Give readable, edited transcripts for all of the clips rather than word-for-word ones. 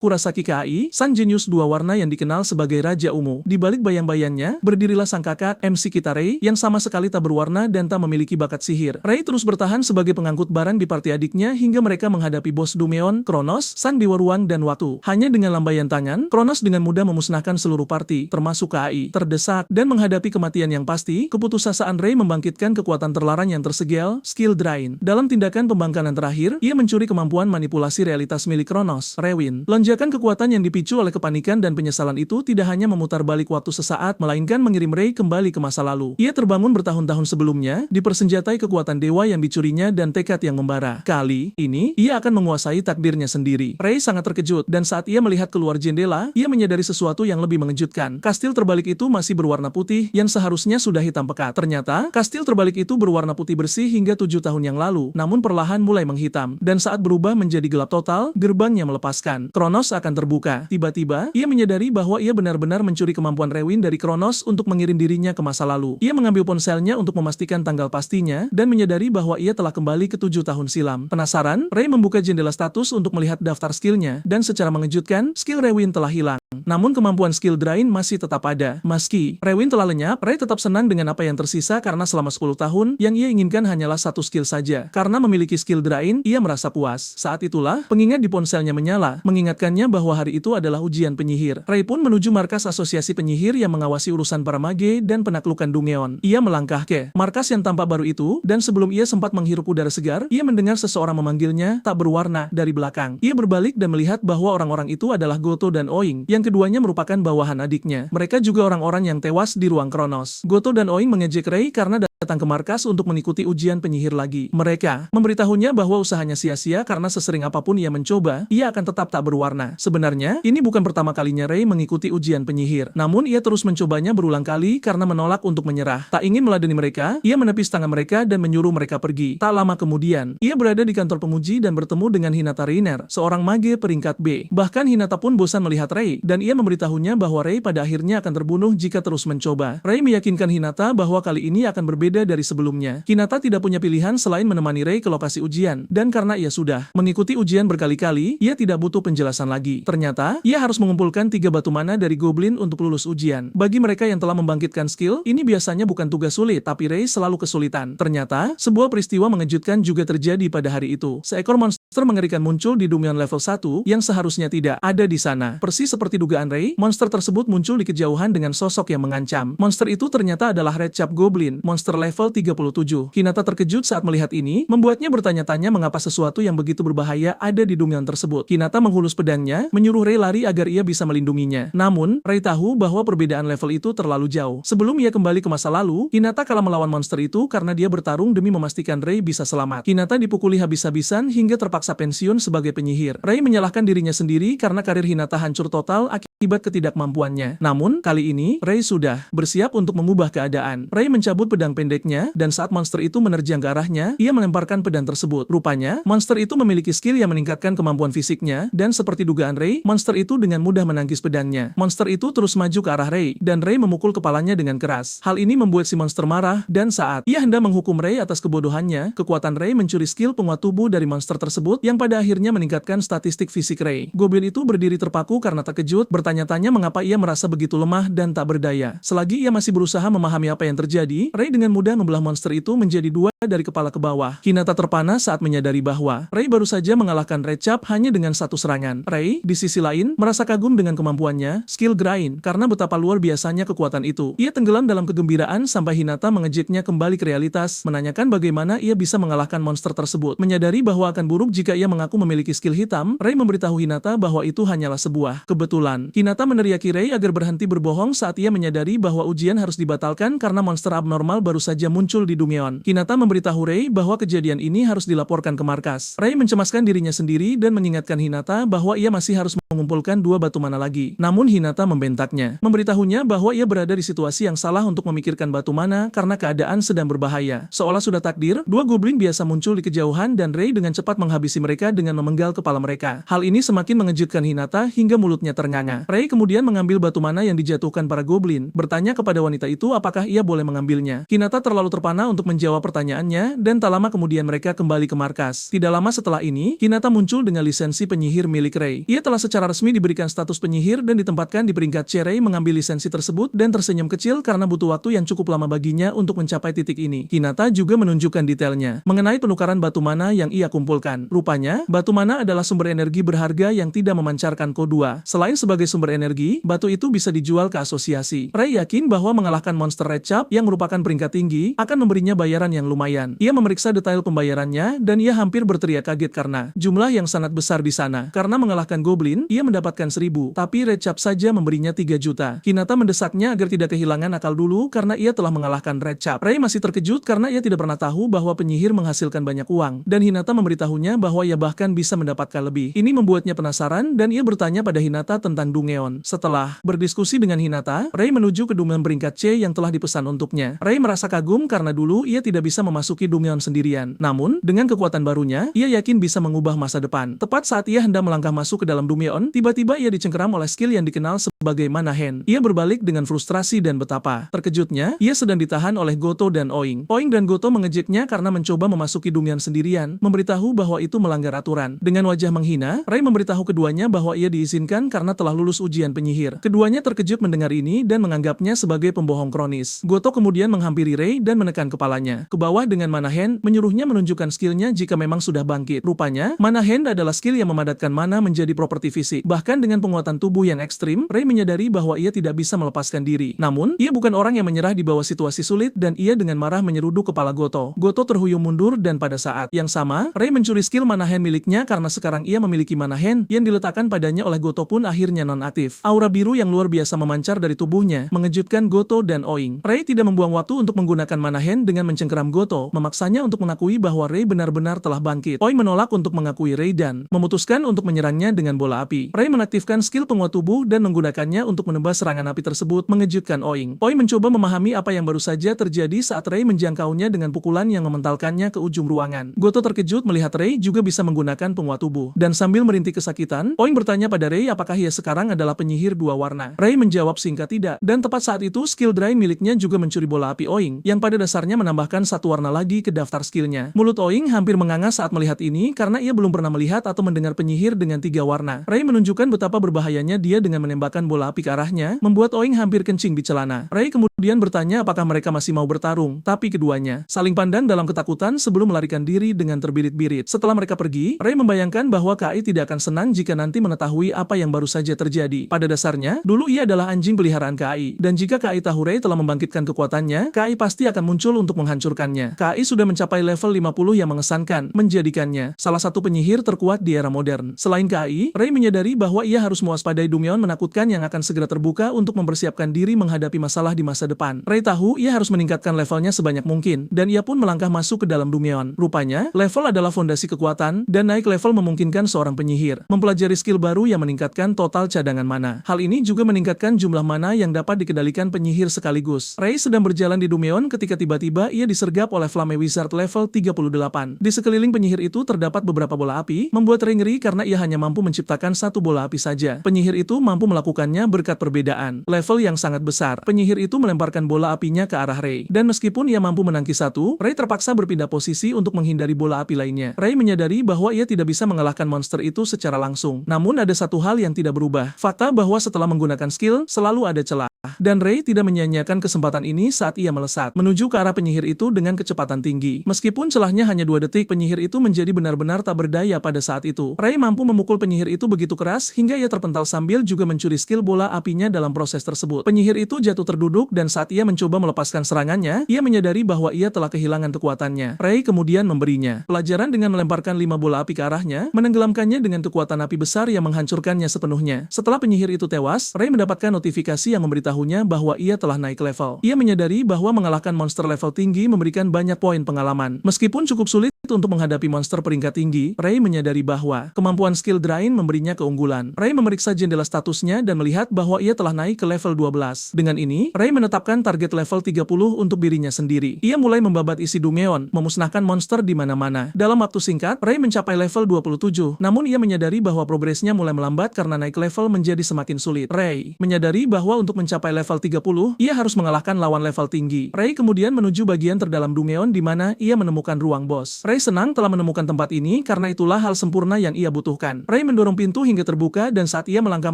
Kurasaki Kai, sang jenius dua warna yang dikenal sebagai Raja Ungu. Di balik bayang-bayangnya, berdirilah sang kakak, MC kita Rei, yang sama sekali tak berwarna dan tak memiliki bakat sihir. Rei terus bertahan sebagai pengangkut barang di party adiknya hingga mereka menghadapi bos Dumeon, Kronos, sang dewa ruang dan waktu. Hanya dengan lambaian tangan, Kronos dengan mudah memusnahkan seluruh party, termasuk Kai. Terdesak dan menghadapi kematian yang pasti, keputusasaan Rei membangkitkan kekuatan terlarang yang tersegel, skill Drain. Dalam tindakan pembangkangan terakhir, ia mencuri kemampuan manipulasi realitas milik Kronos, Rewin. Lonjakan kekuatan yang dipicu oleh kepanikan dan penyesalan itu tidak hanya memutar balik waktu sesaat, melainkan mengirim Rei kembali ke masa lalu. Ia terbangun bertahun-tahun sebelumnya, dipersenjatai kekuatan dewa yang dicurinya dan tekad yang membara. Kali ini, ia akan menguasai takdirnya sendiri. Rei sangat terkejut, dan saat ia melihat keluar jendela, ia menyadari sesuatu yang lebih mengejutkan. Kastil terbalik itu masih berwarna putih, yang seharusnya sudah hitam pekat. Ternyata, kastil terbalik itu berwarna putih bersih hingga 7 tahun yang lalu, namun perlahan mulai menghitam, dan saat berubah menjadi gelap total, gerbangnya melepaskan. Kronos akan terbuka. Tiba-tiba, ia menyadari bahwa ia benar-benar mencuri kemampuan Rewin dari Kronos untuk mengirim dirinya ke masa lalu. Ia mengambil ponselnya untuk memastikan tanggal pastinya, dan menyadari bahwa ia telah kembali ke 7 tahun silam. Penasaran, Rei membuka jendela status untuk melihat daftar skillnya, dan secara mengejutkan, skill Rewin telah hilang. Namun kemampuan skill Drain masih tetap ada. Meski Rewin telah lenyap, Rei tetap senang dengan apa yang tersisa karena selama 10 tahun, yang ia inginkan hanyalah satu skill saja. Karena memiliki skill Drain, ia merasa puas. Saat itulah, pengingat di ponselnya menyala, mengingatkannya bahwa hari itu adalah ujian penyihir. Rei pun menuju markas asosiasi penyihir yang mengawasi urusan para mage dan penaklukan Dungeon. Ia melangkah ke markas yang tampak baru itu, dan sebelum ia sempat menghirup udara segar, ia mendengar seseorang memanggilnya, tak berwarna, dari belakang. Ia berbalik dan melihat bahwa orang-orang itu adalah Goto dan Oing, yang keduanya merupakan bawahan adiknya. Mereka juga orang-orang yang tewas di ruang Kronos. Goto dan Oing mengejek Rei karena datang ke markas untuk mengikuti ujian penyihir lagi. Mereka memberitahunya bahwa usahanya sia-sia karena sesering apapun ia mencoba, ia akan tetap tak berwarna. Sebenarnya, ini bukan pertama kalinya Rei mengikuti ujian penyihir. Namun ia terus mencobanya berulang kali karena menolak untuk menyerah. Tak ingin meladeni mereka, ia menepis tangan mereka dan menyuruh mereka pergi. Tak lama kemudian, ia berada di kantor pemuji dan bertemu dengan Hinata Reiner, seorang mage peringkat B. Bahkan Hinata pun bosan melihat Rei, dan ia memberitahunya bahwa Rei pada akhirnya akan terbunuh jika terus mencoba. Rei meyakinkan Hinata bahwa kali ini akan berbeda dari sebelumnya. Hinata tidak punya pilihan selain menemani Rei ke lokasi ujian, dan karena ia sudah mengikuti ujian berkali-kali, ia tidak butuh penjelasan lagi. Ternyata, ia harus mengumpulkan 3 batu mana dari goblin untuk lulus ujian. Bagi mereka yang telah membangkitkan skill, ini biasanya bukan tugas sulit, tapi Rei selalu kesulitan. Ternyata, sebuah peristiwa mengejutkan juga terjadi pada hari itu. Seekor monster mengerikan muncul di Dungeon level 1, yang seharusnya tidak ada di sana. Persis seperti dugaan Rei, monster tersebut muncul di kejauhan dengan sosok yang mengancam. Monster itu ternyata adalah Red Cap Goblin, monster level 37. Hinata terkejut saat melihat ini, membuatnya bertanya-tanya mengapa sesuatu yang begitu berbahaya ada di Dungeon tersebut. Hinata menghulus pedangnya, menyuruh Rei lari agar ia bisa melindunginya. Namun, Rei tahu bahwa perbedaan level itu terlalu jauh. Sebelum ia kembali ke masa lalu, Hinata kalah melawan monster itu karena dia bertarung demi memastikan Rei bisa selamat. Hinata dipukuli habis-habisan hingga terpaksa pensiun sebagai penyihir. Rei menyalahkan dirinya sendiri karena karir Hinata hancur total akibat ketidakmampuannya. Namun, kali ini, Rei sudah bersiap untuk mengubah keadaan. Rei mencabut pedang pendeknya, dan saat monster itu menerjang ke arahnya, ia melemparkan pedang tersebut. Rupanya, monster itu memiliki skill yang meningkatkan kemampuan fisiknya, dan seperti dugaan Rei, monster itu dengan mudah menangkis pedangnya. Monster itu terus maju ke arah Rei, dan Rei memukul kepalanya dengan keras. Hal ini membuat si monster marah, dan saat ia hendak menghukum Rei atas kebodohannya, kekuatan Rei mencuri skill penguat tubuh dari monster tersebut, yang pada akhirnya meningkatkan statistik fisik Rei. Goblin itu berdiri terpaku karena terkejut, bertanya-tanya mengapa ia merasa begitu lemah dan tak berdaya. Selagi ia masih berusaha memahami apa yang terjadi, Rei dengan mudah membelah monster itu menjadi 2 dari kepala ke bawah. Hinata terpana saat menyadari bahwa Rei baru saja mengalahkan Red Cap hanya dengan satu serangan. Rei, di sisi lain, merasa kagum dengan kemampuannya, skill Grind, karena betapa luar biasanya kekuatan itu. Ia tenggelam dalam kegembiraan sampai Hinata mengejeknya kembali ke realitas, menanyakan bagaimana ia bisa mengalahkan monster tersebut. Menyadari bahwa akan buruk jika ia mengaku memiliki skill hitam, Rei memberitahu Hinata bahwa itu hanyalah sebuah kebetulan. Hinata meneriaki Rei agar berhenti berbohong saat ia menyadari bahwa ujian harus dibatalkan karena monster abnormal baru saja muncul di Dungeon. Hinata memberitahu Rei bahwa kejadian ini harus dilaporkan ke markas. Rei mencemaskan dirinya sendiri dan mengingatkan Hinata bahwa ia masih harus mengumpulkan 2 batu mana lagi. Namun Hinata membentaknya, memberitahunya bahwa ia berada di situasi yang salah untuk memikirkan batu mana karena keadaan sedang berbahaya. Seolah sudah takdir, 2 goblin biasa muncul di kejauhan dan Rei dengan cepat menghabisi mereka dengan memenggal kepala mereka. Hal ini semakin mengejutkan Hinata hingga mulutnya ternganga. Rei kemudian mengambil batu mana yang dijatuhkan para goblin, bertanya kepada wanita itu apakah ia boleh mengambilnya. Hinata terlalu terpana untuk menjawab pertanyaannya, dan tak lama kemudian mereka kembali ke markas. Tidak lama setelah ini, Hinata muncul dengan lisensi penyihir milik Rei. Ia telah secara secara resmi diberikan status penyihir dan ditempatkan di peringkat C. Rey mengambil lisensi tersebut dan tersenyum kecil karena butuh waktu yang cukup lama baginya untuk mencapai titik ini. Hinata juga menunjukkan detailnya mengenai penukaran batu mana yang ia kumpulkan. Rupanya, batu mana adalah sumber energi berharga yang tidak memancarkan Ko2. Selain sebagai sumber energi, batu itu bisa dijual ke asosiasi. Rey yakin bahwa mengalahkan monster Red Cap yang merupakan peringkat tinggi akan memberinya bayaran yang lumayan. Ia memeriksa detail pembayarannya dan ia hampir berteriak kaget karena jumlah yang sangat besar di sana. Karena mengalahkan Goblin, ia mendapatkan 1000, tapi Red Cap saja memberinya 3 juta. Hinata mendesaknya agar tidak kehilangan akal dulu karena ia telah mengalahkan Red Cap. Rey masih terkejut karena ia tidak pernah tahu bahwa penyihir menghasilkan banyak uang, dan Hinata memberitahunya bahwa ia bahkan bisa mendapatkan lebih. Ini membuatnya penasaran dan ia bertanya pada Hinata tentang Dungeon. Setelah berdiskusi dengan Hinata, Rey menuju ke Dungeon peringkat C yang telah dipesan untuknya. Rey merasa kagum karena dulu ia tidak bisa memasuki Dungeon sendirian. Namun, dengan kekuatan barunya, ia yakin bisa mengubah masa depan. Tepat saat ia hendak melangkah masuk ke dalam Dungeon, tiba-tiba ia dicengkeram oleh skill yang dikenal sebagai Mana Hand. Ia berbalik dengan frustrasi dan betapa terkejutnya, ia sedang ditahan oleh Goto dan Oing. Oing dan Goto mengejeknya karena mencoba memasuki Dungeon sendirian, memberitahu bahwa itu melanggar aturan. Dengan wajah menghina, Rey memberitahu keduanya bahwa ia diizinkan karena telah lulus ujian penyihir. Keduanya terkejut mendengar ini dan menganggapnya sebagai pembohong kronis. Goto kemudian menghampiri Rey dan menekan kepalanya ke bawah dengan Mana Hand, menyuruhnya menunjukkan skillnya jika memang sudah bangkit. Rupanya, Mana Hand adalah skill yang memadatkan mana menjadi properti fisik. Bahkan dengan penguatan tubuh yang ekstrim, Rey menyadari bahwa ia tidak bisa melepaskan diri. Namun, ia bukan orang yang menyerah di bawah situasi sulit dan ia dengan marah menyeruduk kepala Goto. Goto terhuyung mundur dan pada saat yang sama, Rey mencuri skill Mana Hand miliknya karena sekarang ia memiliki Mana Hand yang diletakkan padanya oleh Goto pun akhirnya non-aktif. Aura biru yang luar biasa memancar dari tubuhnya, mengejutkan Goto dan Oing. Rey tidak membuang waktu untuk menggunakan Mana Hand dengan mencengkeram Goto, memaksanya untuk mengakui bahwa Rey benar-benar telah bangkit. Oing menolak untuk mengakui Rey dan memutuskan untuk menyerangnya dengan bola api. Rey mengaktifkan skill penguat tubuh dan menggunakannya untuk menembas serangan api tersebut, mengejutkan Oing. Oing mencoba memahami apa yang baru saja terjadi saat Rey menjangkaunya dengan pukulan yang mementalkannya ke ujung ruangan. Goto terkejut melihat Rey juga bisa menggunakan penguat tubuh, dan sambil merintih kesakitan, Oing bertanya pada Rey apakah ia sekarang adalah penyihir dua warna. Rey menjawab singkat tidak, dan tepat saat itu skill Drain miliknya juga mencuri bola api Oing, yang pada dasarnya menambahkan satu warna lagi ke daftar skillnya. Mulut Oing hampir menganga saat melihat ini karena ia belum pernah melihat atau mendengar penyihir dengan 3 warna. Rey menunjukkan betapa berbahayanya dia dengan menembakkan bola api ke arahnya, membuat Oing hampir kencing di celana. Rey kemudian bertanya apakah mereka masih mau bertarung, tapi keduanya saling pandang dalam ketakutan sebelum melarikan diri dengan terbirit-birit. Setelah mereka pergi, Rey membayangkan bahwa Kai tidak akan senang jika nanti mengetahui apa yang baru saja terjadi. Pada dasarnya, dulu ia adalah anjing peliharaan Kai, dan jika Kai tahu Rey telah membangkitkan kekuatannya, Kai pasti akan muncul untuk menghancurkannya. Kai sudah mencapai level 50 yang mengesankan, menjadikannya salah satu penyihir terkuat di era modern. Selain Kai, Rey menyadari bahwa ia harus mewaspadai Dungeon menakutkan yang akan segera terbuka untuk mempersiapkan diri menghadapi masalah di masa depan. Rey tahu ia harus meningkatkan levelnya sebanyak mungkin, dan ia pun melangkah masuk ke dalam Dungeon. Rupanya, level adalah fondasi kekuatan, dan naik level memungkinkan seorang penyihir mempelajari skill baru yang meningkatkan total cadangan mana. Hal ini juga meningkatkan jumlah mana yang dapat dikendalikan penyihir sekaligus. Rey sedang berjalan di Dungeon ketika tiba-tiba ia disergap oleh Flame Wizard level 38. Di sekeliling penyihir itu terdapat beberapa bola api, membuat Rey ngeri karena ia hanya mampu menciptakan satu bola api saja. Penyihir itu mampu melakukannya berkat perbedaan level yang sangat besar. Penyihir itu melemparkan bola apinya ke arah Rey, dan meskipun ia mampu menangkis satu, Rey terpaksa berpindah posisi untuk menghindari bola api lainnya. Rey menyadari bahwa ia tidak bisa mengalahkan monster itu secara langsung. Namun ada satu hal yang tidak berubah, fakta bahwa setelah menggunakan skill, selalu ada celah. Dan Rey tidak menyia-nyiakan kesempatan ini saat ia melesat menuju ke arah penyihir itu dengan kecepatan tinggi. Meskipun celahnya hanya 2 detik, penyihir itu menjadi benar-benar tak berdaya pada saat itu. Rey mampu memukul penyihir itu begitu keras hingga ia terpental sambil juga mencuri skill bola apinya dalam proses tersebut. Penyihir itu jatuh terduduk dan saat ia mencoba melepaskan serangannya, ia menyadari bahwa ia telah kehilangan kekuatannya. Rey kemudian memberinya pelajaran dengan melemparkan 5 bola api ke arahnya, menenggelamkannya dengan kekuatan api besar yang menghancurkannya sepenuhnya. Setelah penyihir itu tewas, Rey mendapatkan notifikasi yang memberitahunya bahwa ia telah naik level. Ia menyadari bahwa mengalahkan monster level tinggi memberikan banyak poin pengalaman. Meskipun cukup sulit untuk menghadapi monster peringkat tinggi, Rey menyadari bahwa kemampuan skill Drain memberinya keunggulan. Rey memeriksa jendela statusnya dan melihat bahwa ia telah naik ke level 12. Dengan ini, Rey menetapkan target level 30 untuk dirinya sendiri. Ia mulai membabat isi Dungeon, memusnahkan monster di mana-mana. Dalam waktu singkat, Rey mencapai level 27, namun ia menyadari bahwa progresnya mulai melambat karena naik level menjadi semakin sulit. Rey menyadari bahwa untuk mencapai mencapai level 30, ia harus mengalahkan lawan level tinggi. Ray kemudian menuju bagian terdalam Dumeon di mana ia menemukan ruang bos. Ray senang telah menemukan tempat ini karena itulah hal sempurna yang ia butuhkan. Ray mendorong pintu hingga terbuka dan saat ia melangkah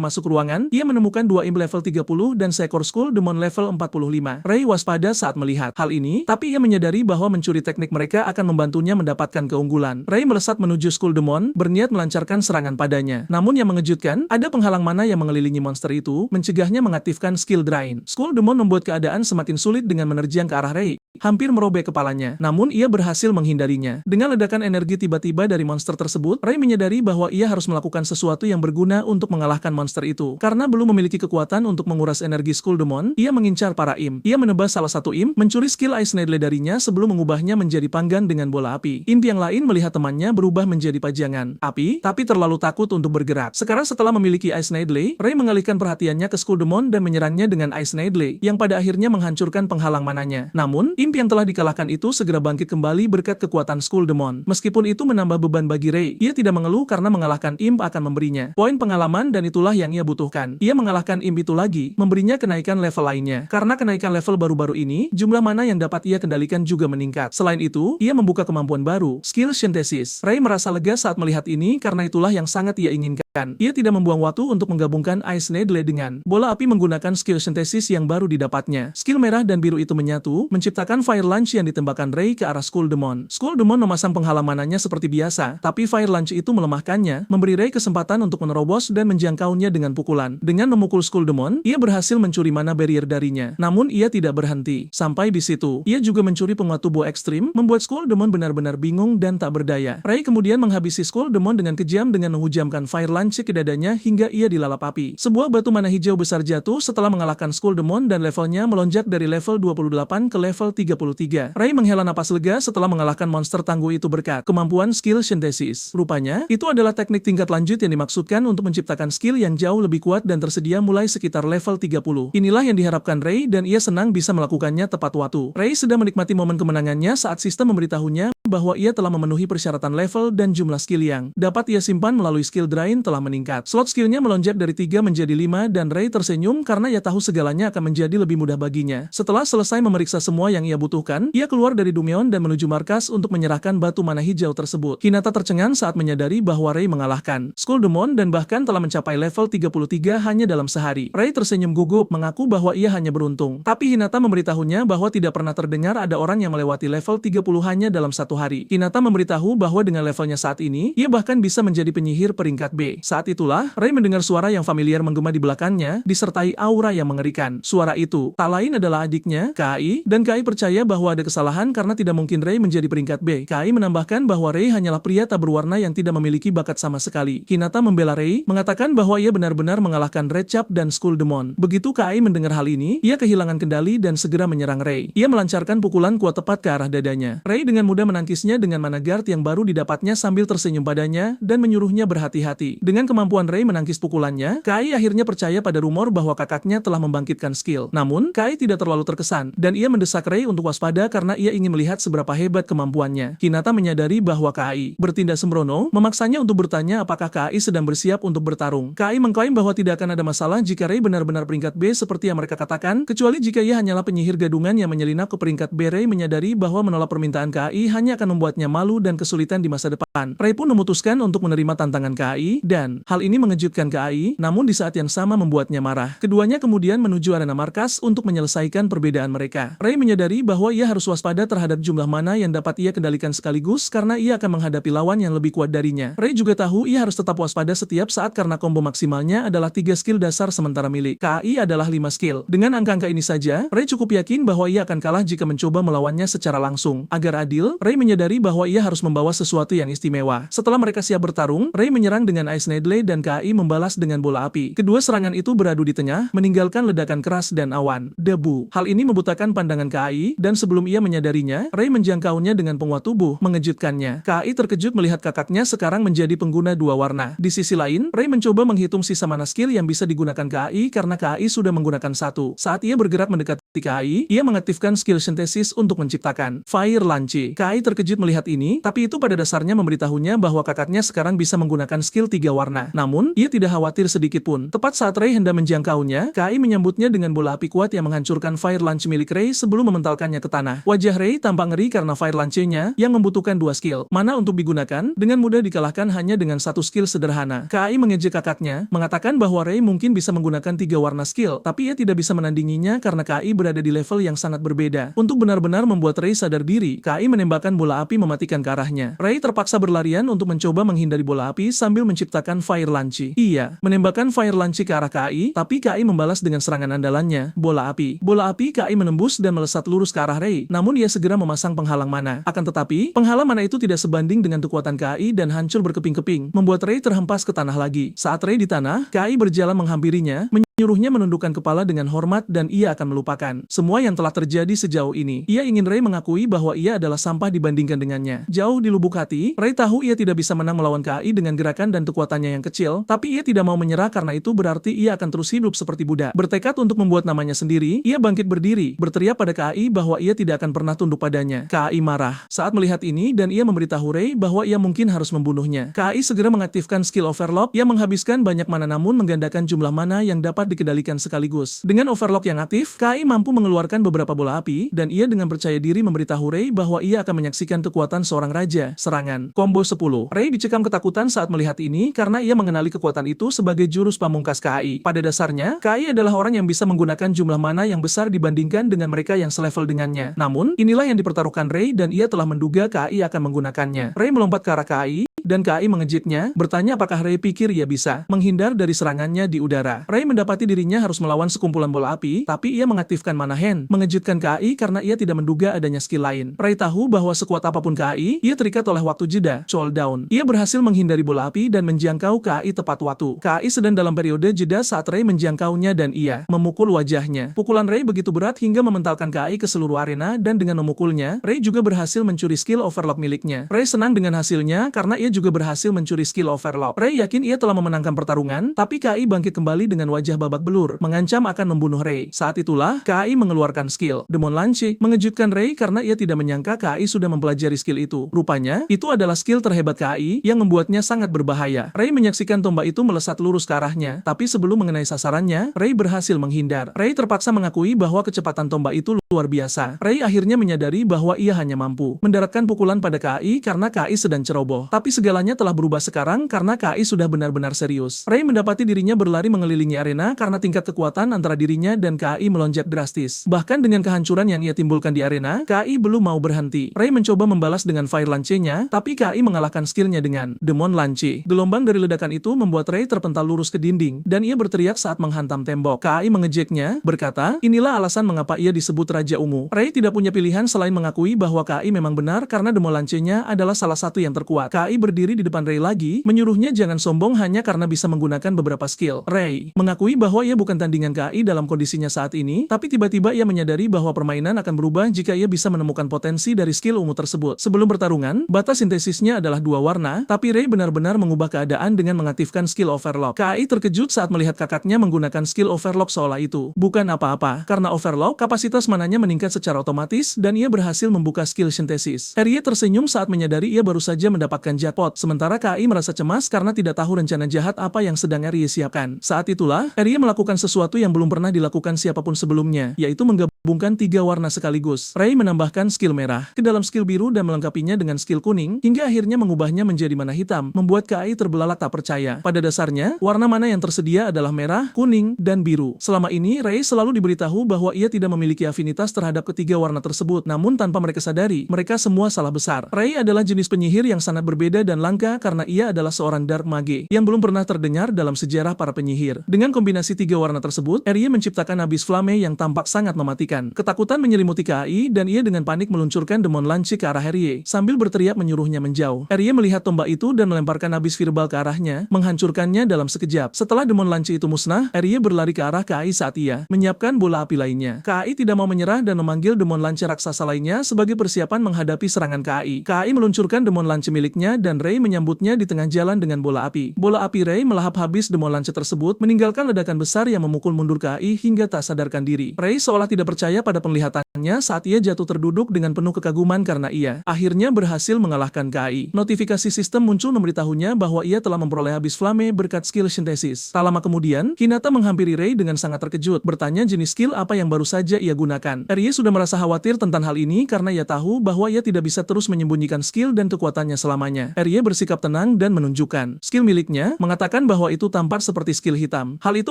masuk ruangan, ia menemukan dua imp level 30 dan seekor Skull Demon level 45. Ray waspada saat melihat hal ini, tapi ia menyadari bahwa mencuri teknik mereka akan membantunya mendapatkan keunggulan. Ray melesat menuju Skull Demon, berniat melancarkan serangan padanya. Namun yang mengejutkan, ada penghalang mana yang mengelilingi monster itu, mencegahnya mengaktifkan skill Drain. Skull Demon membuat keadaan semakin sulit dengan menerjang ke arah Ray, hampir merobek kepalanya. Namun ia berhasil menghindarinya. Dengan ledakan energi tiba-tiba dari monster tersebut, Ray menyadari bahwa ia harus melakukan sesuatu yang berguna untuk mengalahkan monster itu. Karena belum memiliki kekuatan untuk menguras energi Skull Demon, ia mengincar para imp. Ia menebas salah satu imp, mencuri skill Ice Needle darinya sebelum mengubahnya menjadi panggan dengan bola api. Imp yang lain melihat temannya berubah menjadi pajangan api, tapi terlalu takut untuk bergerak. Sekarang setelah memiliki Ice Needle, Ray mengalihkan perhatiannya ke Skull Demon dan menyerangnya dengan Ice Needle, yang pada akhirnya menghancurkan penghalang mananya. Namun, imp yang telah dikalahkan itu segera bangkit kembali berkat kekuatan Skull Demon. Meskipun itu menambah beban bagi Ray, ia tidak mengeluh karena mengalahkan imp akan memberinya poin pengalaman dan itulah yang ia butuhkan. Ia mengalahkan imp itu lagi, memberinya kenaikan level lainnya. Karena kenaikan level baru-baru ini, jumlah mana yang dapat ia kendalikan juga meningkat. Selain itu, ia membuka kemampuan baru, skill Synthesis. Ray merasa lega saat melihat ini karena itulah yang sangat ia inginkan. Ia tidak membuang waktu untuk menggabungkan Ice Needle dengan bola api menggunakan skill Synthesis yang baru didapatnya. Skill merah dan biru itu menyatu, menciptakan Fire Launch yang ditembakkan Ray ke arah Skull Demon. Skull Demon memasang penghalamanannya seperti biasa, tapi Fire Launch itu melemahkannya, memberi Ray kesempatan untuk menerobos dan menjangkaunya dengan pukulan. Dengan memukul Skull Demon, ia berhasil mencuri mana barrier darinya. Namun ia tidak berhenti. Sampai di situ, ia juga mencuri penguat tubuh ekstrim, membuat Skull Demon benar-benar bingung dan tak berdaya. Ray kemudian menghabisi Skull Demon dengan kejam dengan menghujamkan Fire Launch ke dadanya hingga ia dilalap api. Sebuah batu mana hijau besar jatuh setelah mengalahkan Skull Demon dan levelnya melonjak dari level 28 ke level 33. Ray menghela napas lega setelah mengalahkan monster tangguh itu berkat kemampuan skill Synthesis. Rupanya, itu adalah teknik tingkat lanjut yang dimaksudkan untuk menciptakan skill yang jauh lebih kuat dan tersedia mulai sekitar level 30. Inilah yang diharapkan Ray dan ia senang bisa melakukannya tepat waktu. Ray sedang menikmati momen kemenangannya saat sistem memberitahunya bahwa ia telah memenuhi persyaratan level dan jumlah skill yang dapat ia simpan melalui skill Drain telah meningkat. Slot skillnya melonjak dari 3 menjadi 5 dan Ray tersenyum karena ia tahu segalanya akan menjadi lebih mudah baginya. Setelah selesai memeriksa semua yang ia butuhkan, ia keluar dari Dumeon dan menuju markas untuk menyerahkan batu mana hijau tersebut. Hinata tercengang saat menyadari bahwa Ray mengalahkan Skull Demon dan bahkan telah mencapai level 33 hanya dalam sehari. Ray tersenyum gugup mengaku bahwa ia hanya beruntung. Tapi Hinata memberitahunya bahwa tidak pernah terdengar ada orang yang melewati level 30 hanya dalam satu hari. Hinata memberitahu bahwa dengan levelnya saat ini, ia bahkan bisa menjadi penyihir peringkat B. Saat itulah, Ray mendengar suara yang familiar menggema di belakangnya, disertai aura yang mengerikan. Suara itu tak lain adalah adiknya, Kai, dan Kai percaya bahwa ada kesalahan karena tidak mungkin Ray menjadi peringkat B. Kai menambahkan bahwa Ray hanyalah pria tak berwarna yang tidak memiliki bakat sama sekali. Hinata membela Ray, mengatakan bahwa ia benar-benar mengalahkan Red Cap dan Skull Demon. Begitu Kai mendengar hal ini, ia kehilangan kendali dan segera menyerang Ray. Ia melancarkan pukulan kuat tepat ke arah dadanya. Ray dengan mudah menangkisnya dengan mana guard yang baru didapatnya sambil tersenyum padanya dan menyuruhnya berhati-hati. Dengan kemampuan Ray menangkis pukulannya, Kai akhirnya percaya pada rumor bahwa kakaknya telah membangkitkan skill. Namun, Kai tidak terlalu terkesan, dan ia mendesak Ray untuk waspada karena ia ingin melihat seberapa hebat kemampuannya. Hinata menyadari bahwa Kai bertindak sembrono, memaksanya untuk bertanya apakah Kai sedang bersiap untuk bertarung. Kai mengklaim bahwa tidak akan ada masalah jika Ray benar-benar peringkat B seperti yang mereka katakan, kecuali jika ia hanyalah penyihir gadungan yang menyelinap ke peringkat B. Ray menyadari bahwa menolak permintaan Kai hanya akan membuatnya malu dan kesulitan di masa depan. Ray pun memutuskan untuk menerima tantangan Kai, dan hal ini mengejutkan Kai, namun di saat yang sama membuatnya marah. Keduanya kemudian menuju arena markas untuk menyelesaikan perbedaan mereka. Ray menyadari bahwa ia harus waspada terhadap jumlah mana yang dapat ia kendalikan sekaligus karena ia akan menghadapi lawan yang lebih kuat darinya. Ray juga tahu ia harus tetap waspada setiap saat karena combo maksimalnya adalah 3 skill dasar sementara milik Kai adalah 5 skill. Dengan angka-angka ini saja, Ray cukup yakin bahwa ia akan kalah jika mencoba melawannya secara langsung. Agar adil, Ray menyadari bahwa ia harus membawa sesuatu yang istimewa. Setelah mereka siap bertarung, Ray menyerang dengan Ice Needle dan Kai membalas dengan bola api. Kedua serangan itu beradu di tengah, meninggalkan ledakan keras dan awan debu. Hal ini membutakan pandangan Kai, dan sebelum ia menyadarinya, Ray menjangkaunya dengan penguat tubuh. Mengejutkannya, Kai terkejut melihat kakaknya sekarang menjadi pengguna 2 warna. Di sisi lain, Ray mencoba menghitung sisa mana skill yang bisa digunakan Kai karena Kai sudah menggunakan 1. Saat ia bergerak mendekati KAI, ia mengaktifkan skill sintesis untuk menciptakan Fire Lance. KAI terkejut melihat ini, tapi itu pada dasarnya memberitahunya bahwa kakaknya sekarang bisa menggunakan skill 3 warna. Namun, ia tidak khawatir sedikit pun. Tepat saat Ray hendak menjangkaunya, KAI menyambutnya dengan bola api kuat yang menghancurkan Fire Lance milik Ray sebelum mementalkannya ke tanah. Wajah Ray tampak ngeri karena Fire Lance-nya yang membutuhkan 2 skill. Mana untuk digunakan, dengan mudah dikalahkan hanya dengan 1 skill sederhana. KAI mengejek kakaknya, mengatakan bahwa Ray mungkin bisa menggunakan 3 warna skill, tapi ia tidak bisa menandinginya karena KAI berada di level yang sangat berbeda. Untuk benar-benar membuat Ray sadar diri, KAI menembakkan bola api mematikan ke arahnya. Ray terpaksa berlarian untuk mencoba menghindari bola api sambil menciptakan Fire Lance. Ia menembakkan Fire Lance ke arah KAI, tapi KAI membalas dengan serangan andalannya, bola api. Bola api KAI menembus dan melesat lurus ke arah Ray, namun ia segera memasang penghalang mana. Akan tetapi, penghalang mana itu tidak sebanding dengan kekuatan KAI dan hancur berkeping-keping, membuat Ray terhempas ke tanah lagi. Saat Ray di tanah, KAI berjalan menghampirinya, menyuruhnya menundukkan kepala dengan hormat dan ia akan melupakan semua yang telah terjadi sejauh ini. Ia ingin Ray mengakui bahwa ia adalah sampah dibandingkan dengannya. Jauh di lubuk hati, Ray tahu ia tidak bisa menang melawan KAI dengan gerakan dan kekuatannya yang kecil, tapi ia tidak mau menyerah karena itu berarti ia akan terus hidup seperti budak. Bertekad untuk membuat namanya sendiri, ia bangkit berdiri, berteriak pada KAI bahwa ia tidak akan pernah tunduk padanya. KAI marah saat melihat ini dan ia memberitahu Ray bahwa ia mungkin harus membunuhnya. KAI segera mengaktifkan skill Overlock yang menghabiskan banyak mana namun menggandakan jumlah mana yang dapat dikendalikan sekaligus. Dengan overlock yang aktif, KAI mampu mengeluarkan beberapa bola api, dan ia dengan percaya diri memberitahu Ray bahwa ia akan menyaksikan kekuatan seorang raja. Serangan Combo 10. Ray dicekam ketakutan saat melihat ini karena ia mengenali kekuatan itu sebagai jurus pamungkas KAI. Pada dasarnya, KAI adalah orang yang bisa menggunakan jumlah mana yang besar dibandingkan dengan mereka yang selevel dengannya. Namun, inilah yang dipertaruhkan Ray dan ia telah menduga KAI akan menggunakannya. Ray melompat ke arah KAI, dan KAI mengejeknya, bertanya apakah Ray pikir ia bisa menghindar dari serangannya di udara. Ray mendapati dirinya harus melawan sekumpulan bola api, tapi ia mengaktifkan mana hand, mengejutkan KAI karena ia tidak menduga adanya skill lain. Ray tahu bahwa sekuat apapun KAI, ia terikat oleh waktu jeda, cooldown. Ia berhasil menghindari bola api dan menjangkau KAI tepat waktu. KAI sedang dalam periode jeda saat Ray menjangkaunya dan ia memukul wajahnya. Pukulan Ray begitu berat hingga mementalkan KAI ke seluruh arena dan dengan memukulnya, Ray juga berhasil mencuri skill overlock miliknya. Ray senang dengan hasilnya karena ia juga berhasil mencuri skill overlock. Ray yakin ia telah memenangkan pertarungan, tapi KAI bangkit kembali dengan wajah babak belur, mengancam akan membunuh Ray. Saat itulah, KAI mengeluarkan skill Demon Lance, mengejutkan Ray karena ia tidak menyangka KAI sudah mempelajari skill itu. Rupanya, itu adalah skill terhebat KAI yang membuatnya sangat berbahaya. Ray menyaksikan tombak itu melesat lurus ke arahnya, tapi sebelum mengenai sasarannya, Ray berhasil menghindar. Ray terpaksa mengakui bahwa kecepatan tombak itu luar biasa. Ray akhirnya menyadari bahwa ia hanya mampu mendaratkan pukulan pada KAI karena KAI sedang ceroboh. Tapi segalanya telah berubah sekarang karena KAI sudah benar-benar serius. Ray mendapati dirinya berlari mengelilingi arena karena tingkat kekuatan antara dirinya dan KAI melonjak drastis. Bahkan dengan kehancuran yang ia timbulkan di arena, KAI belum mau berhenti. Ray mencoba membalas dengan Fire Lance-nya, tapi KAI mengalahkan skillnya dengan Demon Lance. Gelombang dari ledakan itu membuat Ray terpental lurus ke dinding, dan ia berteriak saat menghantam tembok. KAI mengejeknya, berkata, inilah alasan mengapa ia disebut Raja Ungu. Ray tidak punya pilihan selain mengakui bahwa KAI memang benar karena Demon Lance-nya adalah salah satu yang terkuat. KAI berdiri di depan Ray lagi, menyuruhnya jangan sombong hanya karena bisa menggunakan beberapa skill. Ray mengakui bahwa ia bukan tandingan KAI dalam kondisinya saat ini, tapi tiba-tiba ia menyadari bahwa permainan akan berubah jika ia bisa menemukan potensi dari skill ungu tersebut. Sebelum pertarungan, batas sintesisnya adalah 2 warna, tapi Ray benar-benar mengubah keadaan dengan mengaktifkan skill Overlock. KAI terkejut saat melihat kakaknya menggunakan skill Overlock seolah itu bukan apa-apa, karena Overlock kapasitas mananya meningkat secara otomatis dan ia berhasil membuka skill sintesis. Ray tersenyum saat menyadari ia baru saja mendapatkan jackpot, sementara KAI merasa cemas karena tidak tahu rencana jahat apa yang sedang Ray siapkan. Saat itulah, Ray melakukan sesuatu yang belum pernah dilakukan siapapun sebelumnya, yaitu menggabungkan 3 warna sekaligus. Ray menambahkan skill merah ke dalam skill biru dan melengkapinya dengan skill kuning, hingga akhirnya mengubahnya menjadi mana hitam, membuat KAI terbelalak tak percaya. Pada dasarnya, warna mana yang tersedia adalah merah, kuning, dan biru. Selama ini, Ray selalu diberitahu bahwa ia tidak memiliki afinitas terhadap ketiga warna tersebut, namun tanpa mereka sadari, mereka semua salah besar. Ray adalah jenis penyihir yang sangat berbeda dan langka karena ia adalah seorang dark mage yang belum pernah terdengar dalam sejarah para penyihir. Dengan kombinasi 3 warna tersebut, Ray menciptakan Abyss Flame yang tampak sangat mematikan. Ketakutan menyelimuti KAI dan ia dengan panik meluncurkan Demon Lance ke arah Ray sambil berteriak menyuruhnya menjauh. Ray melihat tombak itu dan melemparkan Abyss Fireball ke arahnya, menghancurkannya dalam sekejap. Setelah Demon Lance itu musnah, Ray berlari ke arah KAI saat ia menyiapkan bola api lainnya. KAI tidak mau menyerah dan memanggil Demon Lance raksasa lainnya sebagai persiapan menghadapi serangan KAI. KAI meluncurkan Demon Lance miliknya dan Ray menyambutnya di tengah jalan dengan bola api. Bola api Ray melahap habis Demon Lance tersebut, meninggalkan ledakan besar yang memukul mundur KAI hingga tak sadarkan diri. Ray seolah tidak percaya percaya pada penglihatannya saat ia jatuh terduduk dengan penuh kekaguman karena ia akhirnya berhasil mengalahkan KAI. Notifikasi sistem muncul memberitahunya bahwa ia telah memperoleh habis Flame berkat skill sintesis. Tak lama kemudian, Hinata menghampiri Rei dengan sangat terkejut, bertanya jenis skill apa yang baru saja ia gunakan. Rie sudah merasa khawatir tentang hal ini karena ia tahu bahwa ia tidak bisa terus menyembunyikan skill dan kekuatannya selamanya. Rie bersikap tenang dan menunjukkan skill miliknya, mengatakan bahwa itu tampak seperti skill hitam. Hal itu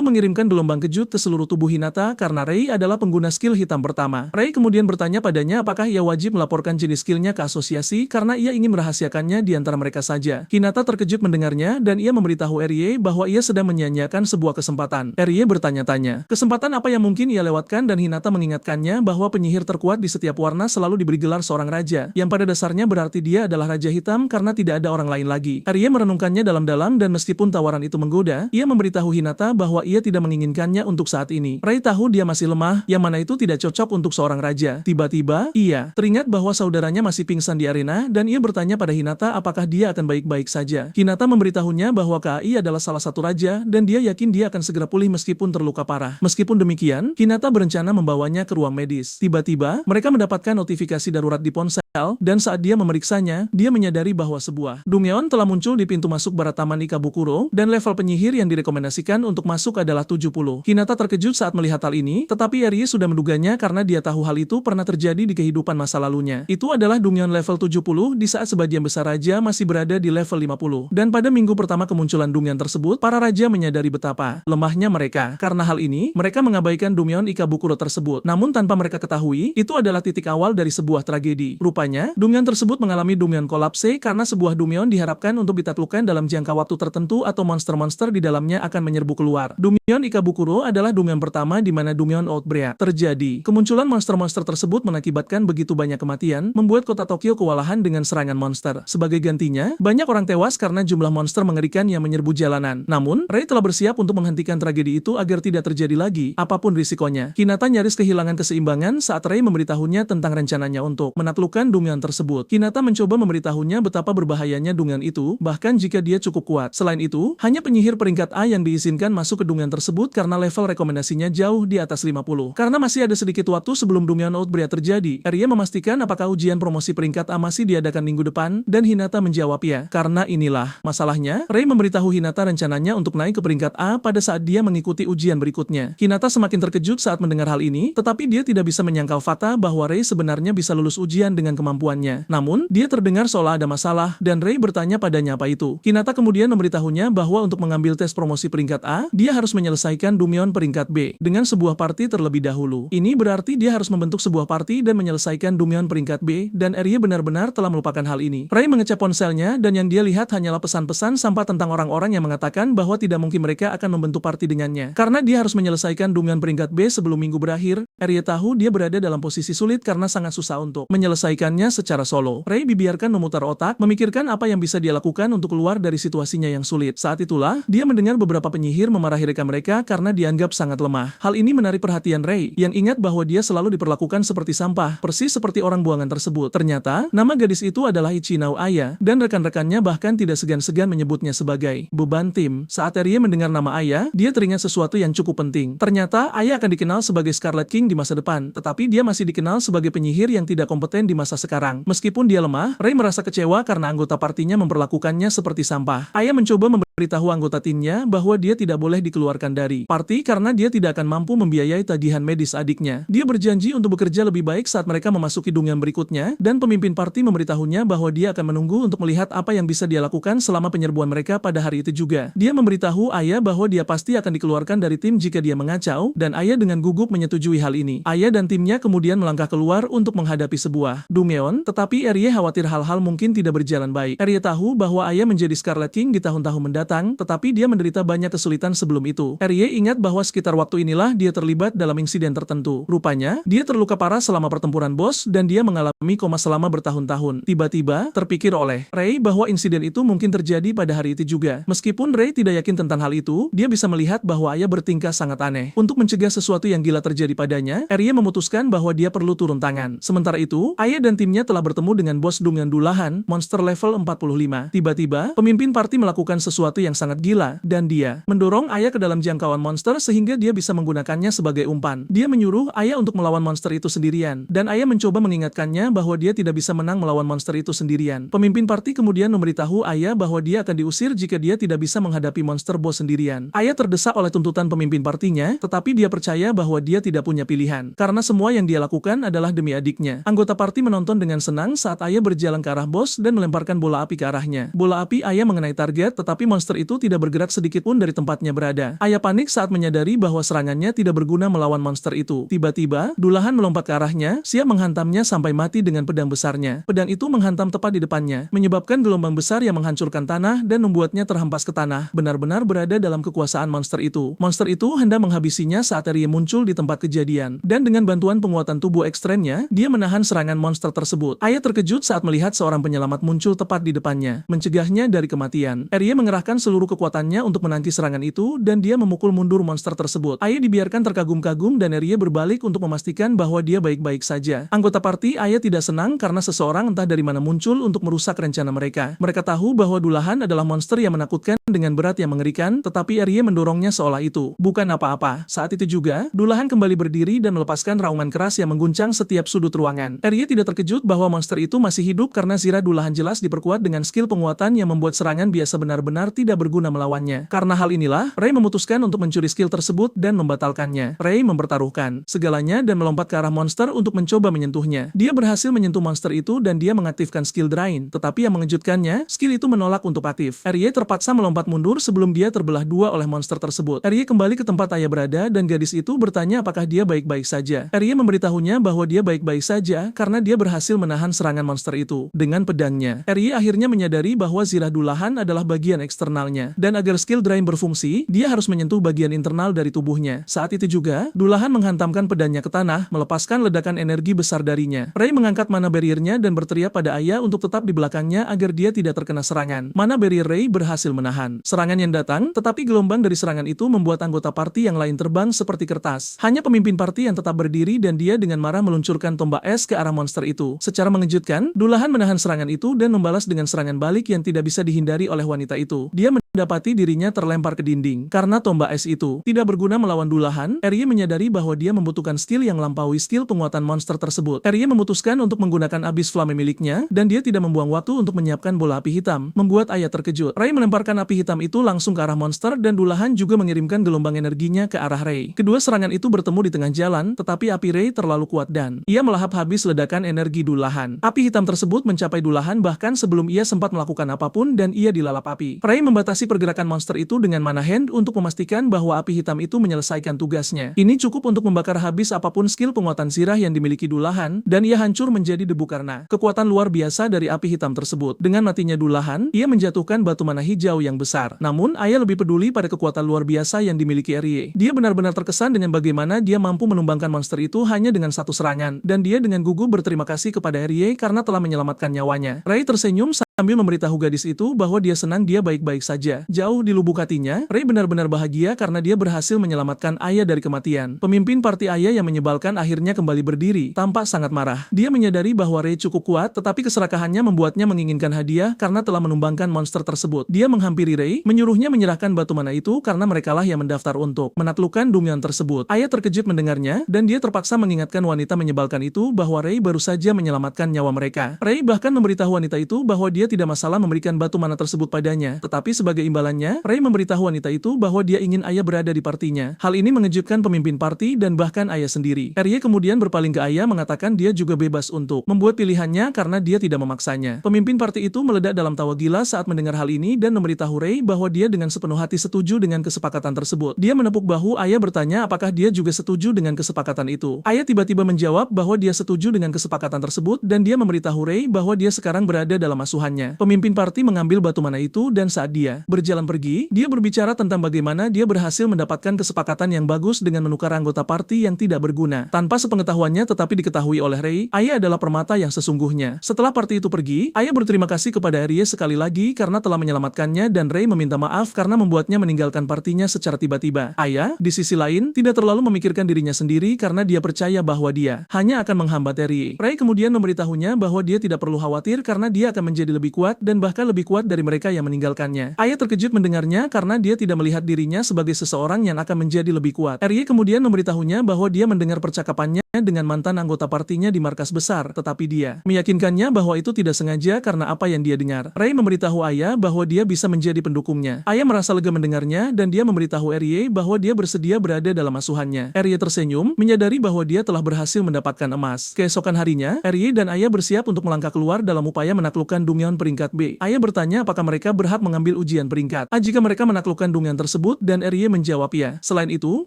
mengirimkan gelombang kejut ke seluruh tubuh Hinata karena Rei adalah pengguna skill hitam pertama. Rei kemudian bertanya padanya apakah ia wajib melaporkan jenis skillnya ke asosiasi karena ia ingin merahasiakannya di antara mereka saja. Hinata terkejut mendengarnya dan ia memberitahu Rie bahwa ia sedang menyia-nyiakan sebuah kesempatan. Rie bertanya-tanya, kesempatan apa yang mungkin ia lewatkan, dan Hinata mengingatkannya bahwa penyihir terkuat di setiap warna selalu diberi gelar seorang raja, yang pada dasarnya berarti dia adalah Raja Hitam karena tidak ada orang lain lagi. Rie merenungkannya dalam-dalam dan meskipun tawaran itu menggoda, ia memberitahu Hinata bahwa ia tidak menginginkannya untuk saat ini. Rei tahu dia masih lemah, yang mana itu tidak cocok untuk seorang raja. Tiba-tiba, ia teringat bahwa saudaranya masih pingsan di arena dan ia bertanya pada Hinata apakah dia akan baik-baik saja. Hinata memberitahunya bahwa KAI adalah salah satu raja dan dia yakin dia akan segera pulih meskipun terluka parah. Meskipun demikian, Hinata berencana membawanya ke ruang medis. Tiba-tiba, mereka mendapatkan notifikasi darurat di ponsel dan saat dia memeriksanya, dia menyadari bahwa sebuah Dumyeon telah muncul di pintu masuk barat Taman Ikabukuro dan level penyihir yang direkomendasikan untuk masuk adalah 70. Hinata terkejut saat melihat hal ini, tetapi Rie sudah menduganya karena dia tahu hal itu pernah terjadi di kehidupan masa lalunya. Itu adalah Dumyeon level 70 di saat sebagian besar raja masih berada di level 50. Dan pada minggu pertama kemunculan Dumyeon tersebut, para raja menyadari betapa lemahnya mereka. Karena hal ini, mereka mengabaikan Dumyeon Ikabukuro tersebut. Namun tanpa mereka ketahui, itu adalah titik awal dari sebuah tragedi. Rupanya, Dumyeon tersebut mengalami Dumyeon kolapse karena sebuah Dumyeon diharapkan untuk ditaklukkan dalam jangka waktu tertentu atau monster-monster di dalamnya akan menyerbu keluar. Dumyeon Ikabukuro adalah Dumyeon pertama di mana Dumyeon Outbreak terjadi. Kemunculan monster-monster tersebut mengakibatkan begitu banyak kematian, membuat kota Tokyo kewalahan dengan serangan monster. Sebagai gantinya, banyak orang tewas karena jumlah monster mengerikan yang menyerbu jalanan. Namun, Rei telah bersiap untuk menghentikan tragedi itu agar tidak terjadi lagi, apapun risikonya. Hinata nyaris kehilangan keseimbangan saat Rei memberitahunya tentang rencananya untuk menaklukkan Dumyeon tersebut. Hinata mencoba memberitahunya betapa berbahayanya Dumyeon itu, bahkan jika dia cukup kuat. Selain itu, hanya penyihir peringkat A yang diizinkan masuk ke Dumyeon tersebut karena level rekomendasinya jauh di atas 50. Karena masih ada sedikit waktu sebelum Dumyeon Outbreak terjadi, Rie memastikan apakah ujian promosi peringkat A masih diadakan minggu depan, dan Hinata menjawab ya. Karena inilah masalahnya, Rei memberitahu Hinata rencananya untuk naik ke peringkat A pada saat dia mengikuti ujian berikutnya. Hinata semakin terkejut saat mendengar hal ini, tetapi dia tidak bisa menyangkal fakta bahwa Rei sebenarnya bisa lulus ujian dengan kemampuannya. Namun, dia terdengar seolah ada masalah, dan Rei bertanya padanya apa itu. Hinata kemudian memberitahunya bahwa untuk mengambil tes promosi peringkat A, dia harus menyelesaikan Dumyeon peringkat B dengan sebuah party terlebih dahulu. Ini berarti dia harus membentuk sebuah party dan menyelesaikan Dumyeon peringkat B, dan Rie benar-benar telah melupakan hal ini. Rei mengecek ponselnya dan yang dia lihat hanyalah pesan-pesan sampah tentang orang-orang yang mengatakan bahwa tidak mungkin mereka akan membentuk party dengannya. Karena dia harus menyelesaikan Dumyeon peringkat B sebelum minggu berakhir, Rie tahu dia berada dalam posisi sulit karena sangat susah untuk menyelesaikannya secara solo. Rei dibiarkan memutar otak, memikirkan apa yang bisa dia lakukan untuk keluar dari situasinya yang sulit. Saat itulah, dia mendengar beberapa penyihir memarahi rekan mereka karena dianggap sangat lemah. Hal ini menarik perhatian Rei, yang ingat bahwa dia selalu diperlakukan seperti sampah, persis seperti orang buangan tersebut. Ternyata, nama gadis itu adalah Ichinao Aya, dan rekan-rekannya bahkan tidak segan-segan menyebutnya sebagai beban tim. Saat Rie mendengar nama Aya, dia teringat sesuatu yang cukup penting. Ternyata, Aya akan dikenal sebagai Scarlet King di masa depan, tetapi dia masih dikenal sebagai penyihir yang tidak kompeten di masa sekarang. Meskipun dia lemah, Rei merasa kecewa karena anggota partinya memperlakukannya seperti sampah. Aya mencoba memberitahu anggota timnya bahwa dia tidak boleh dikeluarkan dari party karena dia tidak akan mampu membiayai tagihan medis adiknya. Dia berjanji untuk bekerja lebih baik saat mereka memasuki Dumyeon berikutnya, dan pemimpin party memberitahunya bahwa dia akan menunggu untuk melihat apa yang bisa dia lakukan selama penyerbuan mereka pada hari itu juga. Dia memberitahu Aya bahwa dia pasti akan dikeluarkan dari tim jika dia mengacau, dan Aya dengan gugup menyetujui hal ini. Aya dan timnya kemudian melangkah keluar untuk menghadapi sebuah Dumyeon, tetapi Rie khawatir hal-hal mungkin tidak berjalan baik. Rie tahu bahwa Aya menjadi Scarlet King di tahun-tahun mendatang, tetapi dia menderita banyak kesulitan sebelum itu. Rie ingat bahwa sekitar waktu inilah dia terlibat dalam insiden tertentu. Rupanya, dia terluka parah selama pertempuran bos dan dia mengalami koma selama bertahun-tahun. Tiba-tiba, terpikir oleh Rei bahwa insiden itu mungkin terjadi pada hari itu juga. Meskipun Rei tidak yakin tentang hal itu, dia bisa melihat bahwa Aya bertingkah sangat aneh. Untuk mencegah sesuatu yang gila terjadi padanya, Rie memutuskan bahwa dia perlu turun tangan. Sementara itu, Aya dan timnya telah bertemu dengan bos Dumyeon Dulahan, monster level 45. Tiba-tiba, pemimpin party melakukan sesuatu sesuatu yang sangat gila, dan dia mendorong Aya ke dalam jangkauan monster sehingga dia bisa menggunakannya sebagai umpan. Dia menyuruh Aya untuk melawan monster itu sendirian, dan Aya mencoba mengingatkannya bahwa dia tidak bisa menang melawan monster itu sendirian. Pemimpin parti kemudian memberitahu Aya bahwa dia akan diusir jika dia tidak bisa menghadapi monster bos sendirian. Aya terdesak oleh tuntutan pemimpin partinya, tetapi dia percaya bahwa dia tidak punya pilihan, karena semua yang dia lakukan adalah demi adiknya. Anggota parti menonton dengan senang saat Aya berjalan ke arah bos dan melemparkan bola api ke arahnya. Bola api Aya mengenai target, tetapi monster itu tidak bergerak sedikit pun dari tempatnya berada. Aya panik saat menyadari bahwa serangannya tidak berguna melawan monster itu. Tiba-tiba, Dullahan melompat ke arahnya, siap menghantamnya sampai mati dengan pedang besarnya. Pedang itu menghantam tepat di depannya, menyebabkan gelombang besar yang menghancurkan tanah dan membuatnya terhempas ke tanah, benar-benar berada dalam kekuasaan monster itu. Monster itu hendak menghabisinya saat Rie muncul di tempat kejadian, dan dengan bantuan penguatan tubuh ekstremnya, dia menahan serangan monster tersebut. Aya terkejut saat melihat seorang penyelamat muncul tepat di depannya, mencegahnya dari kematian. Rie mengerahkan seluruh kekuatannya untuk menangkis serangan itu, dan dia memukul mundur monster tersebut. Aya dibiarkan terkagum-kagum dan Rie berbalik untuk memastikan bahwa dia baik-baik saja. Anggota parti Aya tidak senang karena seseorang entah dari mana muncul untuk merusak rencana mereka. Mereka tahu bahwa Dullahan adalah monster yang menakutkan dengan berat yang mengerikan, tetapi Rie mendorongnya seolah itu bukan apa-apa. Saat itu juga, Dullahan kembali berdiri dan melepaskan raungan keras yang mengguncang setiap sudut ruangan. Rie tidak terkejut bahwa monster itu masih hidup karena zirah Dullahan jelas diperkuat dengan skill penguatan yang membuat serangan biasa benar-benar tidak berguna melawannya. Karena hal inilah, Ray memutuskan untuk mencuri skill tersebut dan membatalkannya. Ray mempertaruhkan segalanya dan melompat ke arah monster untuk mencoba menyentuhnya. Dia berhasil menyentuh monster itu dan dia mengaktifkan skill Drain, tetapi yang mengejutkannya, skill itu menolak untuk aktif. Rie terpaksa melompat mundur sebelum dia terbelah dua oleh monster tersebut. Rie kembali ke tempat Aya berada dan gadis itu bertanya apakah dia baik-baik saja. Rie memberitahunya bahwa dia baik-baik saja karena dia berhasil menahan serangan monster itu dengan pedangnya. Rie akhirnya menyadari bahwa zirah Dullahan adalah bagian eksternalnya, dan agar skill Drain berfungsi, dia harus menyentuh bagian internal dari tubuhnya. Saat itu juga, Dullahan menghantamkan pedangnya ke tanah, melepaskan ledakan energi besar darinya. Ray mengangkat mana barriernya dan berteriak pada Aya untuk tetap di belakangnya agar dia tidak terkena serangan. Mana barrier Ray berhasil menahan serangan yang datang, tetapi gelombang dari serangan itu membuat anggota parti yang lain terbang seperti kertas. Hanya pemimpin parti yang tetap berdiri dan dia dengan marah meluncurkan tombak es ke arah monster itu. Secara mengejutkan, Dullahan menahan serangan itu dan membalas dengan serangan balik yang tidak bisa dihindari oleh wanita itu. Dia mendapati dirinya terlempar ke dinding. Karena tombak es itu tidak berguna melawan Dullahan, Rie menyadari bahwa dia membutuhkan skill yang melampaui skill penguatan monster tersebut. Rie memutuskan untuk menggunakan Abyss Flame miliknya, dan dia tidak membuang waktu untuk menyiapkan bola api hitam, membuat Aya terkejut. Ray melemparkan api hitam itu langsung ke arah monster dan Dullahan juga mengirimkan gelombang energinya ke arah Ray. Kedua serangan itu bertemu di tengah jalan, tetapi api Ray terlalu kuat dan ia melahap habis ledakan energi Dullahan. Api hitam tersebut mencapai Dullahan bahkan sebelum ia sempat melakukan apapun dan ia dilalap api. Ray membatasi pergerakan monster itu dengan mana hand untuk memastikan bahwa api hitam itu menyelesaikan tugasnya. Ini cukup untuk membakar habis apapun skill penguatan zirah yang dimiliki Dullahan, dan ia hancur menjadi debu karena kekuatan luar biasa dari api hitam tersebut. Dengan matinya Dullahan, ia menjatuhkan batu mana hijau yang besar. Namun, Aya lebih peduli pada kekuatan luar biasa yang dimiliki Rie. Dia benar-benar terkesan dengan bagaimana dia mampu menumbangkan monster itu hanya dengan satu serangan, dan dia dengan gugup berterima kasih kepada Rie karena telah menyelamatkan nyawanya. Ray tersenyum sambil memberitahu gadis itu bahwa dia senang dia baik-baik saja. Jauh di lubuk hatinya, Ray benar-benar bahagia karena dia berhasil menyelamatkan Aya dari kematian. Pemimpin parti Aya yang menyebalkan akhirnya kembali berdiri, tampak sangat marah. Dia menyadari bahwa Ray cukup kuat, tetapi keserakahannya membuatnya menginginkan hadiah karena telah menumbangkan monster tersebut. Dia menghampiri Ray, menyuruhnya menyerahkan batu mana itu karena merekalah yang mendaftar untuk menaklukkan Dumyan tersebut. Aya terkejut mendengarnya, dan dia terpaksa mengingatkan wanita menyebalkan itu bahwa Ray baru saja menyelamatkan nyawa mereka. Ray bahkan memberitahu wanita itu bahwa dia tidak masalah memberikan batu mana tersebut padanya, tetapi sebagai imbalannya, Ray memberitahu wanita itu bahwa dia ingin Aya berada di partinya. Hal ini mengejutkan pemimpin parti dan bahkan Aya sendiri. Rie kemudian berpaling ke Aya mengatakan dia juga bebas untuk membuat pilihannya karena dia tidak memaksanya. Pemimpin parti itu meledak dalam tawa gila saat mendengar hal ini dan memberitahu Ray bahwa dia dengan sepenuh hati setuju dengan kesepakatan tersebut. Dia menepuk bahu Aya bertanya apakah dia juga setuju dengan kesepakatan itu. Aya tiba-tiba menjawab bahwa dia setuju dengan kesepakatan tersebut dan dia memberitahu Ray bahwa dia sekarang berada dalam asuhannya. Pemimpin parti mengambil batu mana itu dan saat dia berjalan pergi, dia berbicara tentang bagaimana dia berhasil mendapatkan kesepakatan yang bagus dengan menukar anggota parti yang tidak berguna. Tanpa sepengetahuannya tetapi diketahui oleh Ray, Aya adalah permata yang sesungguhnya. Setelah parti itu pergi, Aya berterima kasih kepada Rie sekali lagi karena telah menyelamatkannya dan Ray meminta maaf karena membuatnya meninggalkan partinya secara tiba-tiba. Aya, di sisi lain, tidak terlalu memikirkan dirinya sendiri karena dia percaya bahwa dia hanya akan menghambat Rie. Ray kemudian memberitahunya bahwa dia tidak perlu khawatir karena dia akan menjadi lebih lebih kuat dan bahkan lebih kuat dari mereka yang meninggalkannya. Aya terkejut mendengarnya karena dia tidak melihat dirinya sebagai seseorang yang akan menjadi lebih kuat. Rye kemudian memberitahunya bahwa dia mendengar percakapannya dengan mantan anggota partinya di markas besar, tetapi dia meyakinkannya bahwa itu tidak sengaja karena apa yang dia dengar. Rye memberitahu Aya bahwa dia bisa menjadi pendukungnya. Aya merasa lega mendengarnya dan dia memberitahu Rye bahwa dia bersedia berada dalam asuhannya. Rye tersenyum, menyadari bahwa dia telah berhasil mendapatkan emas. Keesokan harinya, Rye dan Aya bersiap untuk melangkah keluar dalam upaya menaklukkan Dongyeon peringkat B. Aya bertanya apakah mereka berhak mengambil ujian peringkat A jika mereka menaklukkan Dongyeon tersebut dan Rye menjawab ya. Selain itu,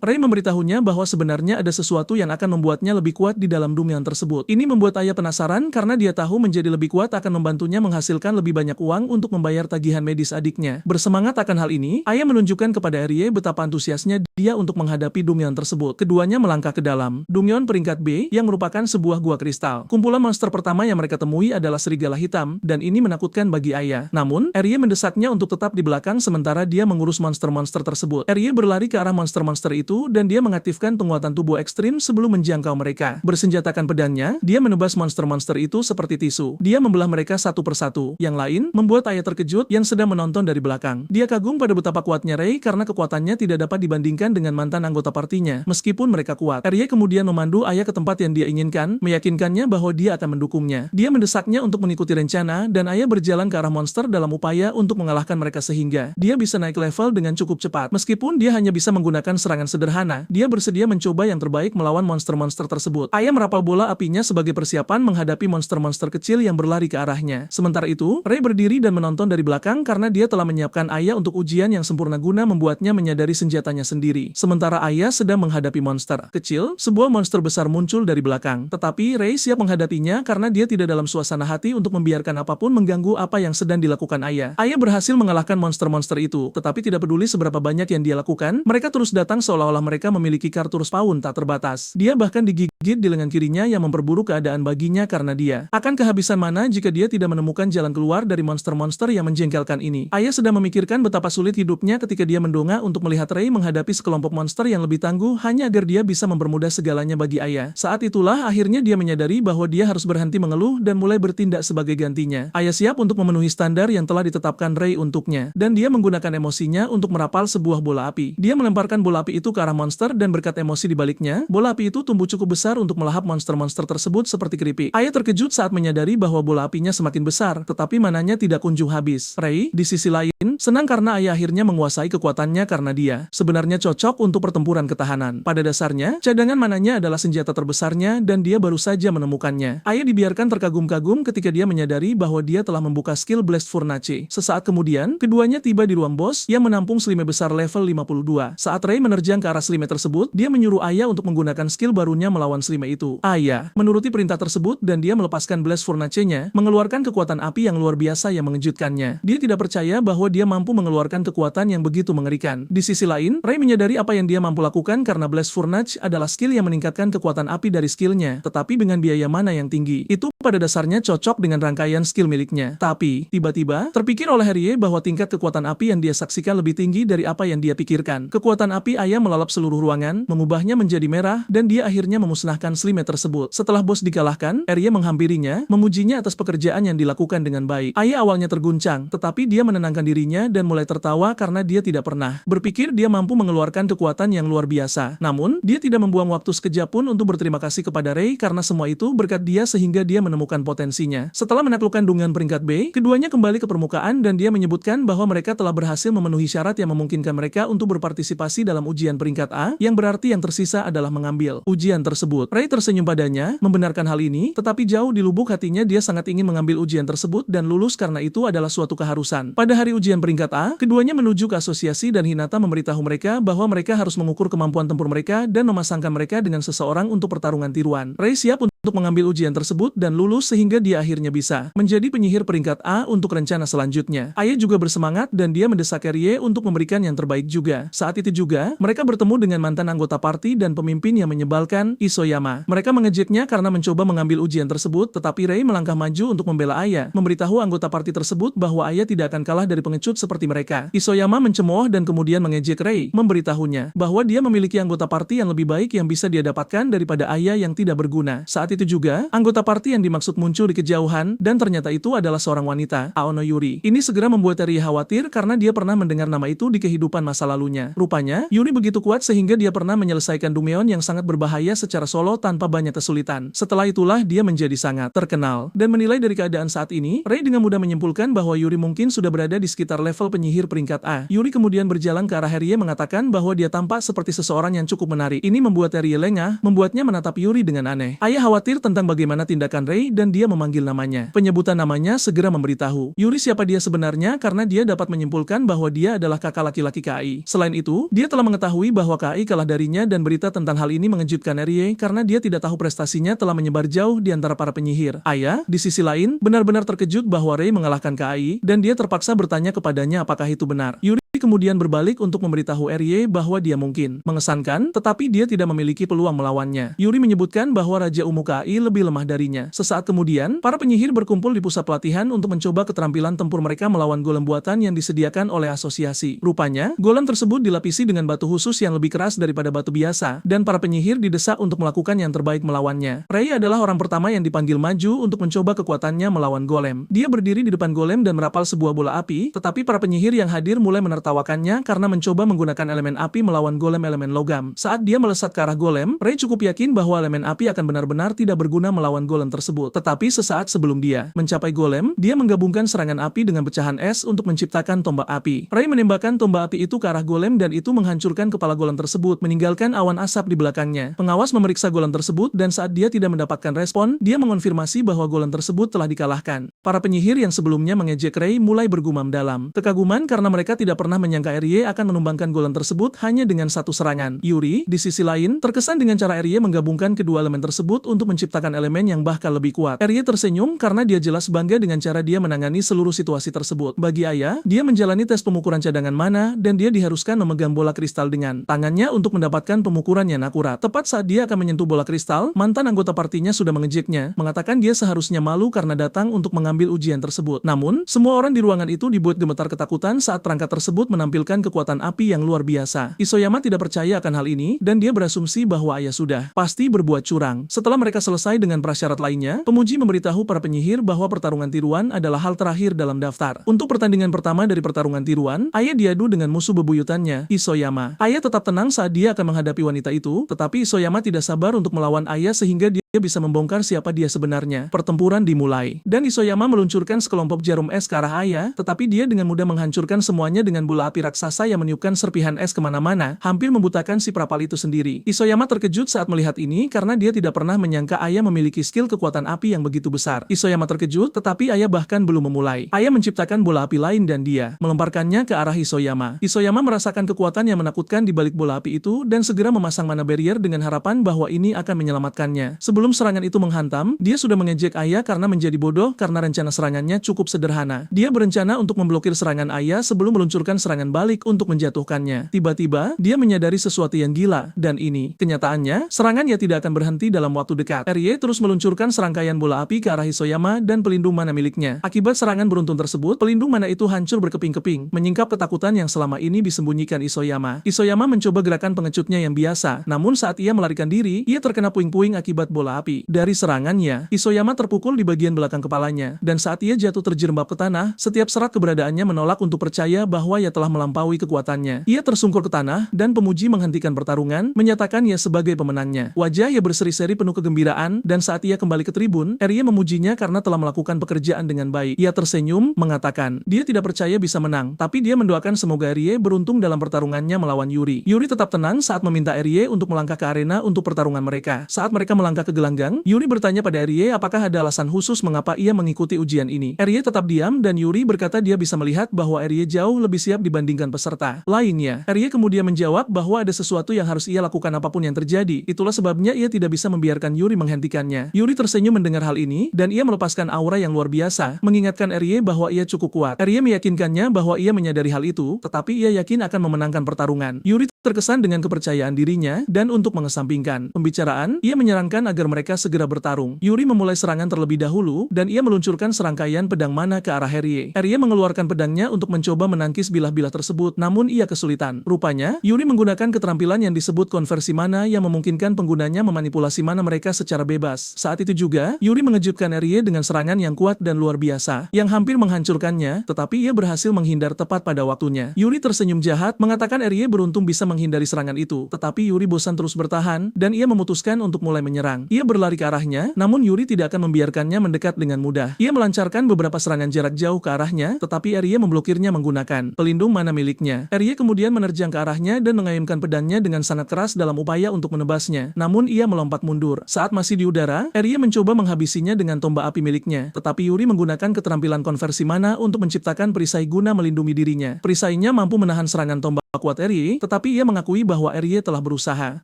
Rye memberitahunya bahwa sebenarnya ada sesuatu yang akan membuatnya lebih kuat di dalam Dongyeon tersebut. Ini membuat Aya penasaran karena dia tahu menjadi lebih kuat akan membantunya menghasilkan lebih banyak uang untuk membayar tagihan medis adiknya. Bersemangat akan hal ini, Aya menunjukkan kepada Rye betapa antusiasnya dia untuk menghadapi Dongyeon tersebut. Keduanya melangkah ke dalam Dongyeon peringkat B yang merupakan sebuah gua kristal. Kumpulan monster pertama yang mereka temui adalah serigala hitam, dan ini menakutkan bagi Aya. Namun, Rye mendesaknya untuk tetap di belakang sementara dia mengurus monster-monster tersebut. Rye berlari ke arah monster-monster itu dan dia mengaktifkan penguatan tubuh ekstrim sebelum menjangkau mereka. Bersenjatakan pedangnya, dia menebas monster-monster itu seperti tisu. Dia membelah mereka satu persatu. Yang lain, membuat Aya terkejut yang sedang menonton dari belakang. Dia kagum pada betapa kuatnya Rye karena kekuatannya tidak dapat dibandingkan dengan mantan anggota partinya, meskipun mereka kuat. Rye kemudian memandu Aya ke tempat yang dia inginkan, meyakinkannya bahwa dia akan mendukungnya. Dia mendesaknya untuk mengikuti rencana dan Aya berjalan ke arah monster dalam upaya untuk mengalahkan mereka sehingga dia bisa naik level dengan cukup cepat. Meskipun dia hanya bisa menggunakan serangan sederhana, dia bersedia mencoba yang terbaik melawan monster-monster tersebut. Aya merapal bola apinya sebagai persiapan menghadapi monster-monster kecil yang berlari ke arahnya. Sementara itu, Rye berdiri dan menonton dari belakang karena dia telah menyiapkan Aya untuk ujian yang sempurna guna membuatnya menyadari senjatanya sendiri. Sementara Aya sedang menghadapi monster kecil, sebuah monster besar muncul dari belakang. Tetapi Rye siap menghadapinya karena dia tidak dalam suasana hati untuk membiarkan apapun mengganggu apa yang sedang dilakukan Aya. Aya berhasil mengalahkan monster-monster itu, tetapi tidak peduli seberapa banyak yang dia lakukan, mereka terus datang seolah-olah mereka memiliki kartu respawn tak terbatas. Dia bahkan digigit di lengan kirinya yang memperburuk keadaan baginya karena dia akan kehabisan mana jika dia tidak menemukan jalan keluar dari monster-monster yang menjengkelkan ini. Aya sedang memikirkan betapa sulit hidupnya ketika dia mendongak untuk melihat Rye menghadapi sekelompok monster yang lebih tangguh hanya agar dia bisa mempermudah segalanya bagi Aya. Saat itulah akhirnya dia menyadari bahwa dia harus berhenti mengeluh dan mulai bertindak sebagai gantinya. Aya siap untuk memenuhi standar yang telah ditetapkan Rye untuknya, dan dia menggunakan emosinya untuk merapal sebuah bola api. Dia melemparkan bola api itu ke arah monster dan berkat emosi di baliknya, bola api itu tumbuh cukup besar untuk melahap monster-monster tersebut seperti keripik. Aya terkejut saat menyadari bahwa bola apinya semakin besar, tetapi mananya tidak kunjung habis. Rye, di sisi lain, senang karena Aya akhirnya menguasai kekuatannya karena dia sebenarnya cocok untuk pertempuran ketahanan. Pada dasarnya, cadangan mananya adalah senjata terbesarnya dan dia baru saja menemukannya. Aya dibiarkan terkagum-kagum ketika dia menyadari bahwa dia telah membuka skill Blast Furnace. Sesaat kemudian, keduanya tiba di ruang bos yang menampung slime besar level 52. Saat Rye menerjang ke arah slime tersebut, dia menyuruh Aya untuk menggunakan skill barunya melawan slime itu. Aya menuruti perintah tersebut dan dia melepaskan Blast Furnace-nya, mengeluarkan kekuatan api yang luar biasa yang mengejutkannya. Dia tidak percaya bahwa dia mampu mengeluarkan kekuatan yang begitu mengerikan. Di sisi lain, Rye menyadari apa yang dia mampu lakukan karena Blast Furnace adalah skill yang meningkatkan kekuatan api dari skillnya, tetapi dengan biaya mana yang tinggi. Itu pada dasarnya cocok dengan rangkaian skill miliknya. Tapi, tiba-tiba, terpikir oleh Rye bahwa tingkat kekuatan api yang dia saksikan lebih tinggi dari apa yang dia pikirkan. Kekuatan api Aya melalap seluruh ruangan, mengubahnya menjadi merah, dan dia akhirnya memusnahkan slime tersebut. Setelah bos dikalahkan, Rye menghampirinya, memujinya atas pekerjaan yang dilakukan dengan baik. Aya awalnya terguncang, tetapi dia menenangkan dirinya dan mulai tertawa karena dia tidak pernah berpikir dia mampu mengeluarkan kekuatan yang luar biasa. Namun, dia tidak membuang waktu sekejap pun untuk berterima kasih kepada Rye karena semua itu berkat dia sehingga dia menemukan potensinya. Setelah menaklukkan Dongyeon peringkat B, keduanya kembali ke permukaan dan dia menyebutkan bahwa mereka telah berhasil memenuhi syarat yang memungkinkan mereka untuk berpartisipasi dalam ujian peringkat A, yang berarti yang tersisa adalah mengambil ujian tersebut. Rye tersenyum padanya, membenarkan hal ini, tetapi jauh di lubuk hatinya dia sangat ingin mengambil ujian tersebut dan lulus karena itu adalah suatu keharusan. Pada hari ujian peringkat A, keduanya menuju ke asosiasi dan Hinata memberitahu mereka bahwa mereka harus mengukur kemampuan tempur mereka dan memasangkan mereka dengan seseorang untuk pertarungan tiruan. Rye siap untuk mengambil ujian tersebut dan lulus sehingga dia akhirnya bisa menjadi penyihir peringkat A untuk rencana selanjutnya. Aya juga bersemangat dan dia mendesak Rye untuk memberikan yang terbaik juga. Saat itu juga, mereka bertemu dengan mantan anggota parti dan pemimpin yang menyebalkan, Isoyama. Mereka mengejeknya karena mencoba mengambil ujian tersebut, tetapi Rye melangkah maju untuk membela Aya, memberitahu anggota parti tersebut bahwa Aya tidak akan kalah dari pengecut seperti mereka. Isoyama mencemooh dan kemudian mengejek Rye, memberitahunya bahwa dia memiliki anggota parti yang lebih baik yang bisa dia dapatkan daripada Aya yang tidak berguna. Saat Saat itu juga, anggota party yang dimaksud muncul di kejauhan, dan ternyata itu adalah seorang wanita, Aono Yuri. Ini segera membuat Rie khawatir karena dia pernah mendengar nama itu di kehidupan masa lalunya. Rupanya, Yuri begitu kuat sehingga dia pernah menyelesaikan Dumeon yang sangat berbahaya secara solo tanpa banyak kesulitan. Setelah itulah dia menjadi sangat terkenal. Dan menilai dari keadaan saat ini, Rie dengan mudah menyimpulkan bahwa Yuri mungkin sudah berada di sekitar level penyihir peringkat A. Yuri kemudian berjalan ke arah Rie mengatakan bahwa dia tampak seperti seseorang yang cukup menarik. Ini membuat Rie lengah, membuatnya menatap Yuri dengan aneh. Ayah khawatir tentang bagaimana tindakan Rie dan dia memanggil namanya. Penyebutan namanya segera memberitahu Yuri siapa dia sebenarnya karena dia dapat menyimpulkan bahwa dia adalah kakak laki-laki KAI. Selain itu, dia telah mengetahui bahwa KAI kalah darinya dan berita tentang hal ini mengejutkan Rie karena dia tidak tahu prestasinya telah menyebar jauh di antara para penyihir. Ayah, di sisi lain, benar-benar terkejut bahwa Rie mengalahkan KAI dan dia terpaksa bertanya kepadanya apakah itu benar. Yuri kemudian berbalik untuk memberitahu Rie bahwa dia mungkin mengesankan, tetapi dia tidak memiliki peluang melawannya. Yuri menyebutkan bahwa Raja Ungu KAI lebih lemah darinya. Sesaat kemudian, para penyihir berkumpul di pusat pelatihan untuk mencoba keterampilan tempur mereka melawan golem buatan yang disediakan oleh asosiasi. Rupanya, golem tersebut dilapisi dengan batu khusus yang lebih keras daripada batu biasa, dan para penyihir didesak untuk melakukan yang terbaik melawannya. Rie adalah orang pertama yang dipanggil maju untuk mencoba kekuatannya melawan golem. Dia berdiri di depan golem dan merapal sebuah bola api, tetapi para penyihir yang hadir mulai menertawakannya karena mencoba menggunakan elemen api melawan golem elemen logam. Saat dia melesat ke arah golem, Rie cukup yakin bahwa elemen api akan benar-benar tidak berguna melawan golem tersebut. Tetapi sesaat sebelum dia mencapai golem, dia menggabungkan serangan api dengan pecahan es untuk menciptakan tombak api. Rie menembakkan tombak api itu ke arah golem dan itu menghancurkan kepala golem tersebut, meninggalkan awan asap di belakangnya. Pengawas memeriksa golem tersebut dan saat dia tidak mendapatkan respon, dia mengonfirmasi bahwa golem tersebut telah dikalahkan. Para penyihir yang sebelumnya mengejek Rie mulai bergumam dalam kekaguman karena mereka tidak pernah menyangka Rie akan menumbangkan golem tersebut hanya dengan satu serangan. Yuri, di sisi lain, terkesan dengan cara Rie menggabungkan kedua elemen tersebut untuk menciptakan elemen yang bahkan lebih kuat. Rie tersenyum karena dia jelas bangga dengan cara dia menangani seluruh situasi tersebut. Bagi ayah, dia menjalani tes pemukuran cadangan mana dan dia diharuskan memegang bola kristal dengan tangannya untuk mendapatkan pemukuran yang akurat. Tepat saat dia akan menyentuh bola kristal, mantan anggota partinya sudah mengejeknya, mengatakan dia seharusnya malu karena datang untuk mengambil ujian tersebut. Namun, semua orang di ruangan itu dibuat gemetar ketakutan saat perangkat tersebut menampilkan kekuatan api yang luar biasa. Isoyama tidak percaya akan hal ini dan dia berasumsi bahwa ayah sudah pasti berbuat curang. Setelah mereka selesai dengan prasyarat lainnya, pemuji memberitahu para penyihir bahwa pertarungan tiruan adalah hal terakhir dalam daftar. Untuk pertandingan pertama dari pertarungan tiruan, ayah diadu dengan musuh bebuyutannya, Isoyama. Ayah tetap tenang saat dia akan menghadapi wanita itu, tetapi Isoyama tidak sabar untuk melawan ayah sehingga dia bisa membongkar siapa dia sebenarnya. Pertempuran dimulai, dan Isoyama meluncurkan sekelompok jarum es ke arah ayah, tetapi dia dengan mudah menghancurkan semuanya dengan bola api raksasa yang meniupkan serpihan es kemana-mana, hampir membutakan si prapal itu sendiri. Isoyama terkejut saat melihat ini karena dia tidak pernah menyangka ayah memiliki skill kekuatan api yang begitu besar. Isoyama terkejut, tetapi ayah bahkan belum memulai. Ayah menciptakan bola api lain dan dia melemparkannya ke arah Isoyama. Isoyama merasakan kekuatan yang menakutkan di balik bola api itu dan segera memasang mana barrier dengan harapan bahwa ini akan menyelamatkannya. Sebelum serangan itu menghantam, dia sudah mengejek ayah karena menjadi bodoh karena rencana serangannya cukup sederhana. Dia berencana untuk memblokir serangan ayah sebelum meluncurkan serangan balik untuk menjatuhkannya. Tiba-tiba, dia menyadari sesuatu yang gila, dan ini, kenyataannya, serangan ia tidak akan berhenti dalam waktu dekat. Rie terus meluncurkan serangkaian bola api ke arah Isoyama dan pelindung mana miliknya. Akibat serangan beruntun tersebut, pelindung mana itu hancur berkeping-keping, menyingkap ketakutan yang selama ini disembunyikan Isoyama. Isoyama mencoba gerakan pengecutnya yang biasa, namun saat ia melarikan diri, ia terkena puing-puing akibat bola api. Dari serangannya, Isoyama terpukul di bagian belakang kepalanya, dan saat ia jatuh terjerembab ke tanah, setiap serat keberadaannya menolak untuk percaya bahwa ia telah melampaui kekuatannya. Ia tersungkur ke tanah, dan pemuji menghentikan pertarungan, menyatakan ia sebagai pemenangnya. Wajah ia berseri-seri penuh kegembiraan, dan saat ia kembali ke tribun, Rie memujinya karena telah melakukan pekerjaan dengan baik. Ia tersenyum, mengatakan, dia tidak percaya bisa menang, tapi dia mendoakan semoga Rie beruntung dalam pertarungannya melawan Yuri. Yuri tetap tenang saat meminta Rie untuk melangkah ke arena untuk pertarungan mereka. Saat mereka melangkah ke gelanggang, Yuri bertanya pada Rie apakah ada alasan khusus mengapa ia mengikuti ujian ini. Rie tetap diam dan Yuri berkata dia bisa melihat bahwa Rie jauh lebih siap dibandingkan peserta lainnya. Rie kemudian menjawab bahwa ada sesuatu yang harus ia lakukan apapun yang terjadi. Itulah sebabnya ia tidak bisa membiarkan Yuri menghentikannya. Yuri tersenyum mendengar hal ini dan ia melepaskan aura yang luar biasa, mengingatkan Rie bahwa ia cukup kuat. Rie meyakinkannya bahwa ia menyadari hal itu, tetapi ia yakin akan memenangkan pertarungan. Yuri terkesan dengan kepercayaan dirinya, dan untuk mengesampingkan pembicaraan, ia menyarankan agar mereka segera bertarung. Yuri memulai serangan terlebih dahulu, dan ia meluncurkan serangkaian pedang mana ke arah Harry. Harry mengeluarkan pedangnya untuk mencoba menangkis bilah-bilah tersebut, namun ia kesulitan. Rupanya, Yuri menggunakan keterampilan yang disebut konversi mana yang memungkinkan penggunanya memanipulasi mana mereka secara bebas. Saat itu juga, Yuri mengejutkan Harry dengan serangan yang kuat dan luar biasa, yang hampir menghancurkannya, tetapi ia berhasil menghindar tepat pada waktunya. Yuri tersenyum jahat, mengatakan Harry beruntung bisa menghindari serangan itu, tetapi Yuri bosan terus bertahan, dan ia memutuskan untuk mulai menyerang. Ia berlari ke arahnya, namun Yuri tidak akan membiarkannya mendekat dengan mudah. Ia melancarkan beberapa serangan jarak jauh ke arahnya, tetapi Harry memblokirnya menggunakan pelindung mana miliknya. Harry kemudian menerjang ke arahnya dan mengayunkan pedangnya dengan sangat keras dalam upaya untuk menebasnya, namun ia melompat mundur. Saat masih di udara, Harry mencoba menghabisinya dengan tombak api miliknya, tetapi Yuri menggunakan keterampilan konversi mana untuk menciptakan perisai guna melindungi dirinya. Perisainya mampu menahan serangan tombak kuat Harry, tetapi ia mengakui bahwa Harry telah berusaha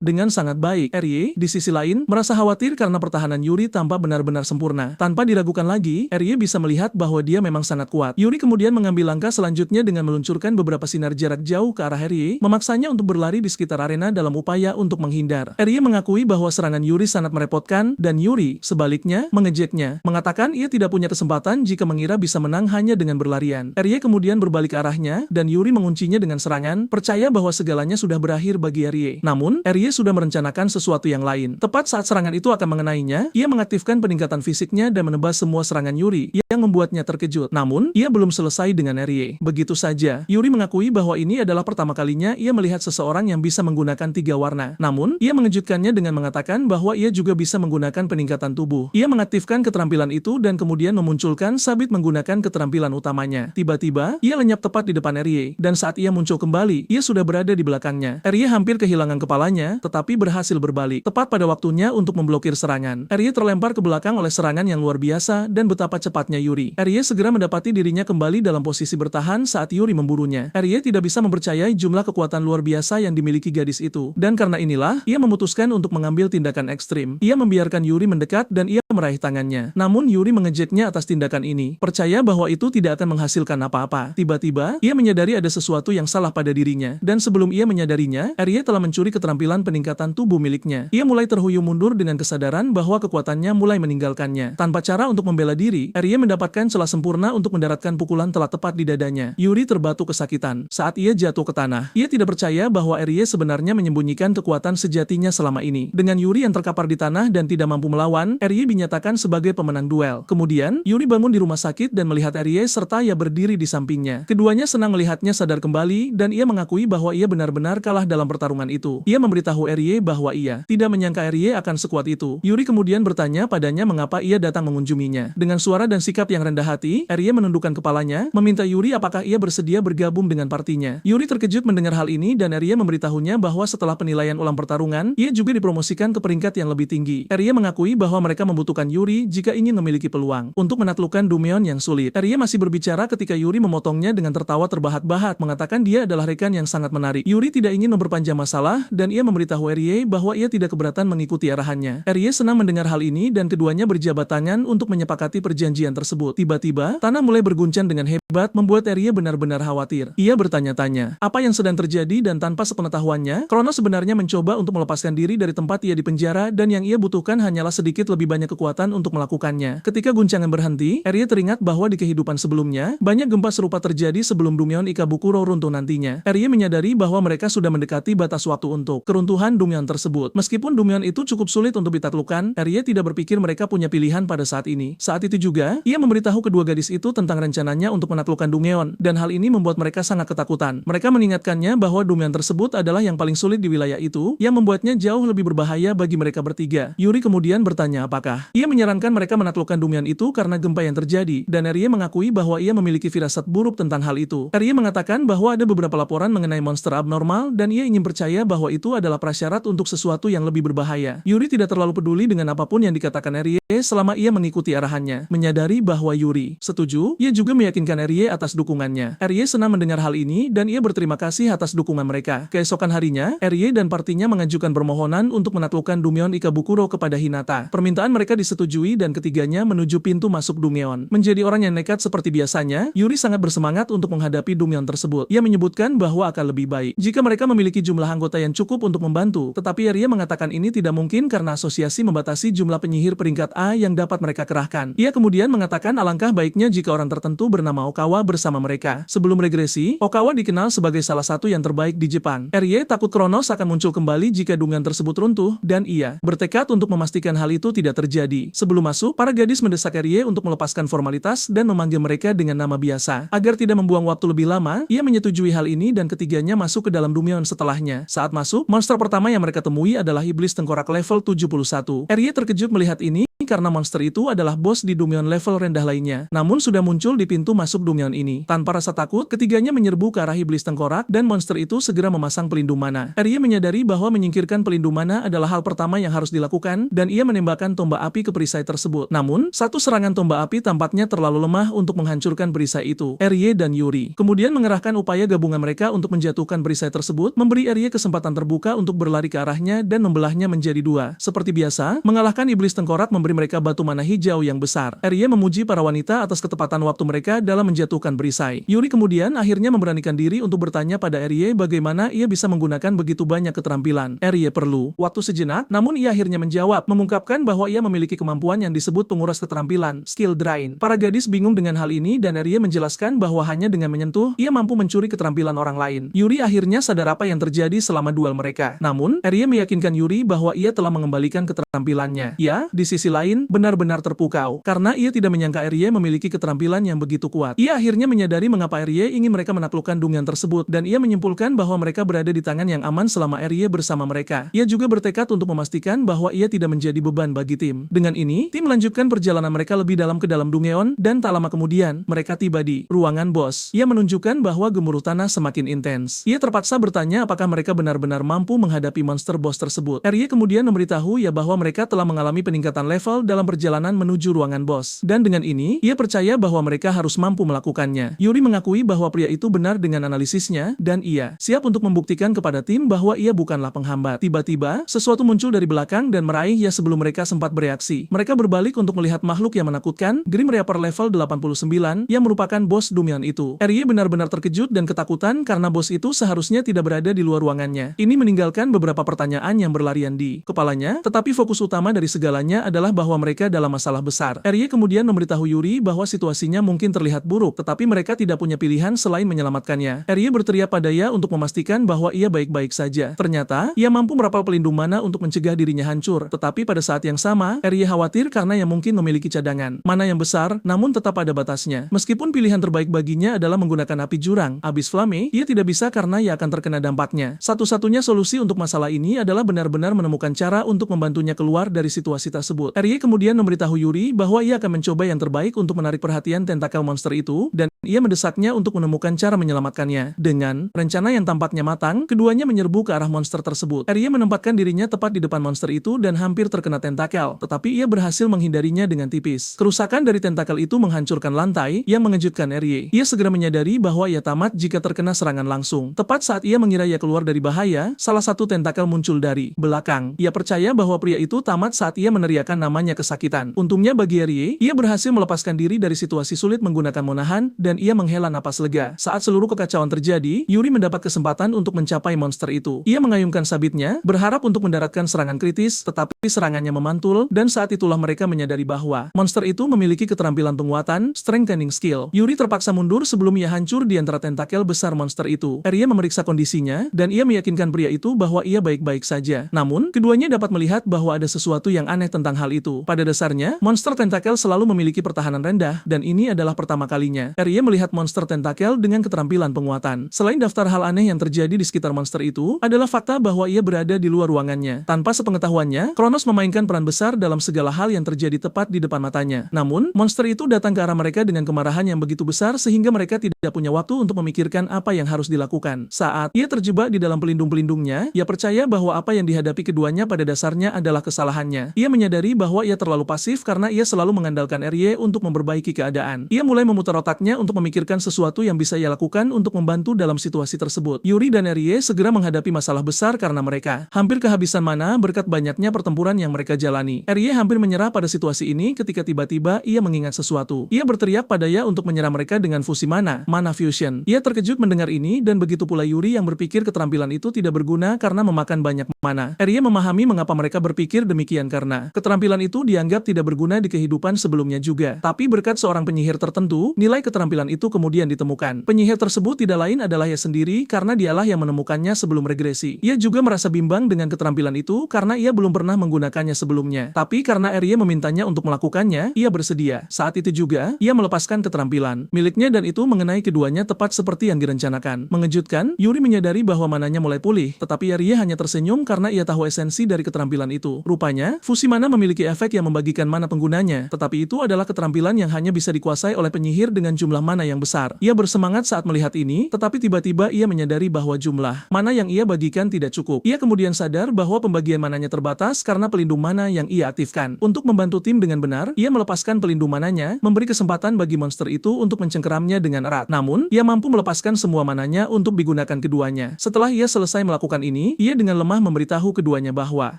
dengan sangat baik. Harry, di sisi lain, merasa khawatir karena pertahanan Yuri tampak benar-benar sempurna. Tanpa diragukan lagi, Harry bisa melihat bahwa dia memang sangat kuat. Yuri kemudian mengambil langkah selanjutnya dengan meluncurkan beberapa sinar jarak jauh ke arah Harry, memaksanya untuk berlari di sekitar arena dalam upaya untuk menghindar. Harry mengakui bahwa serangan Yuri sangat merepotkan, dan Yuri, sebaliknya, mengejeknya, mengatakan ia tidak punya kesempatan jika mengira bisa menang hanya dengan berlarian. Harry kemudian berbalik ke arahnya, dan Yuri menguncinya dengan serangan, percaya bahwa segalanya sudah berakhir bagi Harry. Namun, Harry sudah merencanakan sesuatu yang lain. Tepat saat serangan itu akan mengenainya, ia mengaktifkan peningkatan fisiknya dan menebas semua serangan Yuri, yang membuatnya terkejut. Namun, ia belum selesai dengan Harry. Begitu saja, Yuri mengakui bahwa ini adalah pertama kalinya ia melihat seseorang yang bisa menggunakan 3 warna. Namun, ia mengejutkannya dengan mengatakan bahwa ia juga bisa menggunakan peningkatan tubuh. Ia mengaktifkan keterampilan itu dan kemudian memunculkan sabit menggunakan keterampilan utamanya. Tiba-tiba, ia lenyap tepat di depan Harry, dan saat ia muncul kembali, ia sudah berada di belakangnya. Harry hampir kehilangan kepalanya, tetapi berhasil berbalik. Tepat pada waktunya untuk memblokir serangan. Harry terlempar ke belakang oleh serangan yang luar biasa dan betapa cepatnya Yuri. Harry segera mendapati dirinya kembali dalam posisi bertahan saat Yuri memburunya. Harry tidak bisa mempercayai jumlah kekuatan luar biasa yang dimiliki gadis itu. Dan karena inilah, ia memutuskan untuk mengambil tindakan ekstrim. Ia membiarkan Yuri mendekat dan ia meraih tangannya. Namun Yuri mengejeknya atas tindakan ini, percaya bahwa itu tidak akan menghasilkan apa-apa. Tiba-tiba, ia menyadari ada sesuatu yang salah pada dirinya. Dan sebelum ia menyadarinya, Harry telah mencuri keterampilan peningkatan tubuh miliknya. Ia mulai terhuyung mundur dengan kesadaran bahwa kekuatannya mulai meninggalkannya. Tanpa cara untuk membela diri, Harry mendapatkan celah sempurna untuk mendaratkan pukulan telah tepat di dadanya. Yuri terbatu kesakitan. Saat ia jatuh ke tanah, ia tidak percaya bahwa Harry sebenarnya menyembunyikan kekuatan sejatinya selama ini. Dengan Yuri yang terkapar di tanah dan tidak mampu melawan, Harry dinyatakan sebagai pemenang duel. Kemudian, Yuri bangun di rumah sakit dan melihat Harry serta ia berdiri di sampingnya. Keduanya senang melihatnya sadar kembali dan ia mengakui bahwa ia benar-benar kalah dalam pertarungan itu. Ia memberitahu Harry bahwa ia tidak menyangka Harry akan sekuat itu. Yuri kemudian bertanya padanya mengapa ia datang mengunjunginya. Dengan suara dan sikap yang rendah hati, Harry menundukkan kepalanya, meminta Yuri apakah ia bersedia bergabung dengan partinya. Yuri terkejut mendengar hal ini dan Harry memberitahunya bahwa setelah penilaian ulang pertarungan, ia juga dipromosikan ke peringkat yang lebih tinggi. Harry mengakui bahwa mereka membutuhkan Yuri jika ingin memiliki peluang untuk menaklukkan Dumeon yang sulit. Harry masih berbicara ketika Yuri memotongnya dengan tertawa terbahak-bahak, mengatakan dia adalah rekan yang sangat menarik. Yuri tidak ingin memperpanjang masalah dan ia memberitahu Harry bahwa ia tidak keberatan mengikuti arahannya. Harry senang mendengar hal ini dan keduanya berjabat tangan untuk menyepakati perjanjian tersebut. Tiba-tiba, tanah mulai berguncang dengan hebat, membuat Harry benar-benar khawatir. Ia bertanya-tanya apa yang sedang terjadi dan tanpa sepengetahuannya, Kronos sebenarnya mencoba untuk melepaskan diri dari tempat ia dipenjara dan yang ia butuhkan hanyalah sedikit lebih banyak kekuatan untuk melakukannya. Ketika guncangan berhenti, Harry teringat bahwa di kehidupan sebelumnya, banyak gempa serupa terjadi sebelum Dumeon Ikabukuro runtuh nantinya. Harry menyadari bahwa mereka sudah mendekati batas waktu untuk keruntuhan Dumeon tersebut. Meskipun Dumeon itu cukup sulit untuk ditaklukkan, Harry tidak berpikir mereka punya pilihan pada saat ini. Saat itu juga, ia memberitahu kedua gadis itu tentang rencananya untuk menaklukkan Dumeon, dan hal ini membuat mereka sangat ketakutan. Mereka mengingatkannya bahwa Dumeon tersebut adalah yang paling sulit di wilayah itu, yang membuatnya jauh lebih berbahaya bagi mereka bertiga. Yuri kemudian bertanya apakah ia menyarankan mereka menaklukkan Dumeon itu karena gempa yang terjadi, dan Harry mengakui bahwa ia memiliki firasat buruk tentang hal itu. Harry mengatakan bahwa ada beberapa laporan mengenai monster abnormal dan ia ingin percaya bahwa itu adalah prasyarat untuk sesuatu yang lebih berbahaya. Yuri tidak terlalu peduli dengan apapun yang dikatakan Harry selama ia mengikuti arahannya. Menyadari bahwa Yuri setuju, ia juga meyakinkan Harry atas dukungannya. Harry senang mendengar hal ini dan ia berterima kasih atas dukungan mereka. Keesokan harinya, Harry dan partinya mengajukan permohonan untuk menaklukkan Dumeon Ikabukuro kepada Hinata. Permintaan mereka disetujui dan ketiganya menuju pintu masuk Dumeon. Menjadi orang yang nekat seperti biasanya, Yuri sangat bersemangat untuk menghadapi Dumeon tersebut. Ia menyebutkan bahwa akan lebih baik jika mereka memiliki jumlah anggota yang cukup untuk membantu, tetapi Arya mengatakan ini tidak mungkin karena asosiasi membatasi jumlah penyihir peringkat A yang dapat mereka kerahkan. Ia kemudian mengatakan alangkah baiknya jika orang tertentu bernama Okawa bersama mereka. Sebelum regresi, Okawa dikenal sebagai salah satu yang terbaik di Jepang. Arya takut Kronos akan muncul kembali jika dungan tersebut runtuh, dan ia bertekad untuk memastikan hal itu tidak terjadi. Sebelum masuk, para gadis mendesak Arya untuk melepaskan formalitas dan memanggil mereka dengan nama biasa. Agar tidak membuang waktu lebih lama, ia menyetujui hal ini dan ketiganya masuk ke dalam Dumeon setelahnya. Saat masuk, monster pertama yang mereka temui adalah iblis tengkorak level 71. Arya terkejut melihat ini karena monster itu adalah bos di Dumeon level rendah lainnya. Namun sudah muncul di pintu masuk Dumeon ini. Tanpa rasa takut, ketiganya menyerbu ke arah iblis tengkorak dan monster itu segera memasang pelindung mana. Arya menyadari bahwa menyingkirkan pelindung mana adalah hal pertama yang harus dilakukan dan ia menembakkan tombak api ke perisai tersebut. Namun, satu serangan tombak api tampaknya terlalu lemah untuk menghancurkan perisai itu. Arya dan Yuri kemudian mengerahkan upaya gabungan mereka untuk menjatuhkan perisai tersebut, memberi Arya kesempatan terbuka untuk berlari ke arahnya dan membelahnya menjadi dua. Seperti biasa, mengalahkan iblis tengkorak memberi mereka batu mana hijau yang besar. Arya memuji para wanita atas ketepatan waktu mereka dalam menjatuhkan perisai. Yuri kemudian akhirnya memberanikan diri untuk bertanya pada Arya bagaimana ia bisa menggunakan begitu banyak keterampilan. Arya perlu waktu sejenak, namun ia akhirnya menjawab, mengungkapkan bahwa ia memiliki kemampuan yang disebut penguras keterampilan, skill drain. Para gadis bingung dengan hal ini dan Arya menjelaskan bahwa hanya dengan menyentuh, ia mampu mencuri keterampilan orang lain. Yuri akhirnya sadar apa yang terjadi selama duel mereka. Namun, Arya meyakinkan Yuri bahwa ia telah mengembalikan keterampilannya. Ya, di sisi lain, benar-benar terpukau, karena ia tidak menyangka Arya memiliki keterampilan yang begitu kuat. Ia akhirnya menyadari mengapa Arya ingin mereka menaklukkan Dungeon tersebut, dan ia menyimpulkan bahwa mereka berada di tangan yang aman selama Arya bersama mereka. Ia juga bertekad untuk memastikan bahwa ia tidak menjadi beban bagi tim. Dengan ini, tim melanjutkan perjalanan mereka lebih dalam ke dalam Dungeon, dan tak lama kemudian, mereka tiba di ruangan bos. Ia menunjukkan bahwa gemuruh tanah semakin intens. Ia terpaksa bertanya apakah mereka benar-benar mampu menghadapi monster bos tersebut. Arya kemudian memberitahu ia bahwa mereka telah mengalami peningkatan level dalam perjalanan menuju ruangan bos. Dan dengan ini, ia percaya bahwa mereka harus mampu melakukannya. Yuri mengakui bahwa pria itu benar dengan analisisnya, dan ia siap untuk membuktikan kepada tim bahwa ia bukanlah penghambat. Tiba-tiba, sesuatu muncul dari belakang dan meraih ia sebelum mereka sempat bereaksi. Mereka berbalik untuk melihat makhluk yang menakutkan, Grim Reaper level 89, yang merupakan bos Dumeon itu. Arya benar-benar terkejut dan ketakutan karena bos itu seharusnya tidak berada di luar ruangannya. Ini meninggalkan beberapa pertanyaan yang berlarian di kepalanya, tetapi fokus utama dari segalanya adalah bahwa mereka dalam masalah besar. Arya kemudian memberitahu Yuri bahwa situasinya mungkin terlihat buruk, tetapi mereka tidak punya pilihan selain menyelamatkannya. Arya berteriak pada ia untuk memastikan bahwa ia baik-baik saja. Ternyata, ia mampu merapal pelindung mana untuk mencegah dirinya hancur, tetapi pada saat yang sama, Arya khawatir karena ia mungkin memiliki cadangan mana yang besar, namun tetap ada batasnya. Meskipun pilihan terbaik baginya adalah menggunakan api jurang, Abyss Flame, ia tidak bisa karena ia akan terkena dampaknya. Satu-satunya solusi untuk masalah ini adalah benar-benar menemukan cara untuk membantunya keluar dari situasi tersebut. Arya kemudian memberitahu Yuri bahwa ia akan mencoba yang terbaik untuk menarik perhatian tentakel monster itu, dan ia mendesaknya untuk menemukan cara menyelamatkannya. Dengan rencana yang tampaknya matang, keduanya menyerbu ke arah monster tersebut. Arya menempatkan dirinya tepat di depan monster itu dan hampir terkena tentakel, tetapi ia berhasil menghindarinya dengan tipis. Kerusakan dari tentakel itu menghancurkan lantai, yang mengejutkan Arya. Ia segera menyadari bahwa ia tamat jika terkena serangan langsung. Tepat saat ia mengira ia keluar dari bahaya, salah satu tentakel muncul dari belakang. Ia percaya bahwa pria itu tamat saat ia meneriakkan namanya kesakitan. Untungnya bagi Arya, ia berhasil melepaskan diri dari situasi sulit menggunakan monahan, dan ia menghela napas lega. Saat seluruh kekacauan terjadi, Yuri mendapat kesempatan untuk mencapai monster itu. Ia mengayunkan sabitnya, berharap untuk mendaratkan serangan kritis, tetapi serangannya memantul, dan saat itulah mereka menyadari bahwa monster itu memiliki keterampilan penguatan, strengthening skill. Yuri terpaksa mundur sebelum ia hancur di antara tentakel besar monster itu. Arya memeriksa kondisinya, dan ia meyakinkan pria itu bahwa ia baik-baik saja. Namun, keduanya dapat melihat bahwa ada sesuatu yang aneh tentang hal itu. Pada dasarnya, monster tentakel selalu memiliki pertahanan rendah, dan ini adalah pertama kalinya Arya melihat monster tentakel dengan keterampilan penguatan. Selain daftar hal aneh yang terjadi di sekitar monster itu, adalah fakta bahwa ia berada di luar ruangannya. Tanpa sepengetahuannya, Kronos memainkan peran besar dalam segala hal yang terjadi tepat di depan matanya. Namun, monster itu datang ke arah mereka dengan kemarahan yang begitu besar sehingga mereka tidak punya waktu untuk memikirkan apa yang harus dilakukan. Saat ia terjebak di dalam pelindung-pelindungnya, ia percaya bahwa apa yang dihadapi keduanya pada dasarnya adalah kesalahannya. Ia menyadari bahwa bahwa ia terlalu pasif karena ia selalu mengandalkan Rye untuk memperbaiki keadaan. Ia mulai memutar otaknya untuk memikirkan sesuatu yang bisa ia lakukan untuk membantu dalam situasi tersebut. Yuri dan Rye segera menghadapi masalah besar karena mereka hampir kehabisan mana berkat banyaknya pertempuran yang mereka jalani. Rye hampir menyerah pada situasi ini ketika tiba-tiba ia mengingat sesuatu. Ia berteriak pada Ya untuk menyerang mereka dengan fusi mana fusion. Ia terkejut mendengar ini dan begitu pula Yuri yang berpikir keterampilan itu tidak berguna karena memakan banyak mana. Rye memahami mengapa mereka berpikir demikian karena keterampilan itu dianggap tidak berguna di kehidupan sebelumnya juga. Tapi berkat seorang penyihir tertentu, nilai keterampilan itu kemudian ditemukan. Penyihir tersebut tidak lain adalah ia sendiri karena dialah yang menemukannya sebelum regresi. Ia juga merasa bimbang dengan keterampilan itu karena ia belum pernah menggunakannya sebelumnya. Tapi karena Rye memintanya untuk melakukannya, ia bersedia. Saat itu juga, ia melepaskan keterampilan miliknya dan itu mengenai keduanya tepat seperti yang direncanakan. Mengejutkan, Yuri menyadari bahwa mananya mulai pulih, tetapi Rye hanya tersenyum karena ia tahu esensi dari keterampilan itu. Rupanya, fusi mana memiliki efek yang membagikan mana penggunanya, tetapi itu adalah keterampilan yang hanya bisa dikuasai oleh penyihir dengan jumlah mana yang besar. Ia bersemangat saat melihat ini, tetapi tiba-tiba ia menyadari bahwa jumlah mana yang ia bagikan tidak cukup. Ia kemudian sadar bahwa pembagian mananya terbatas karena pelindung mana yang ia aktifkan. Untuk membantu tim dengan benar, ia melepaskan pelindung mananya, memberi kesempatan bagi monster itu untuk mencengkeramnya dengan erat. Namun, ia mampu melepaskan semua mananya untuk digunakan keduanya. Setelah ia selesai melakukan ini, ia dengan lemah memberitahu keduanya bahwa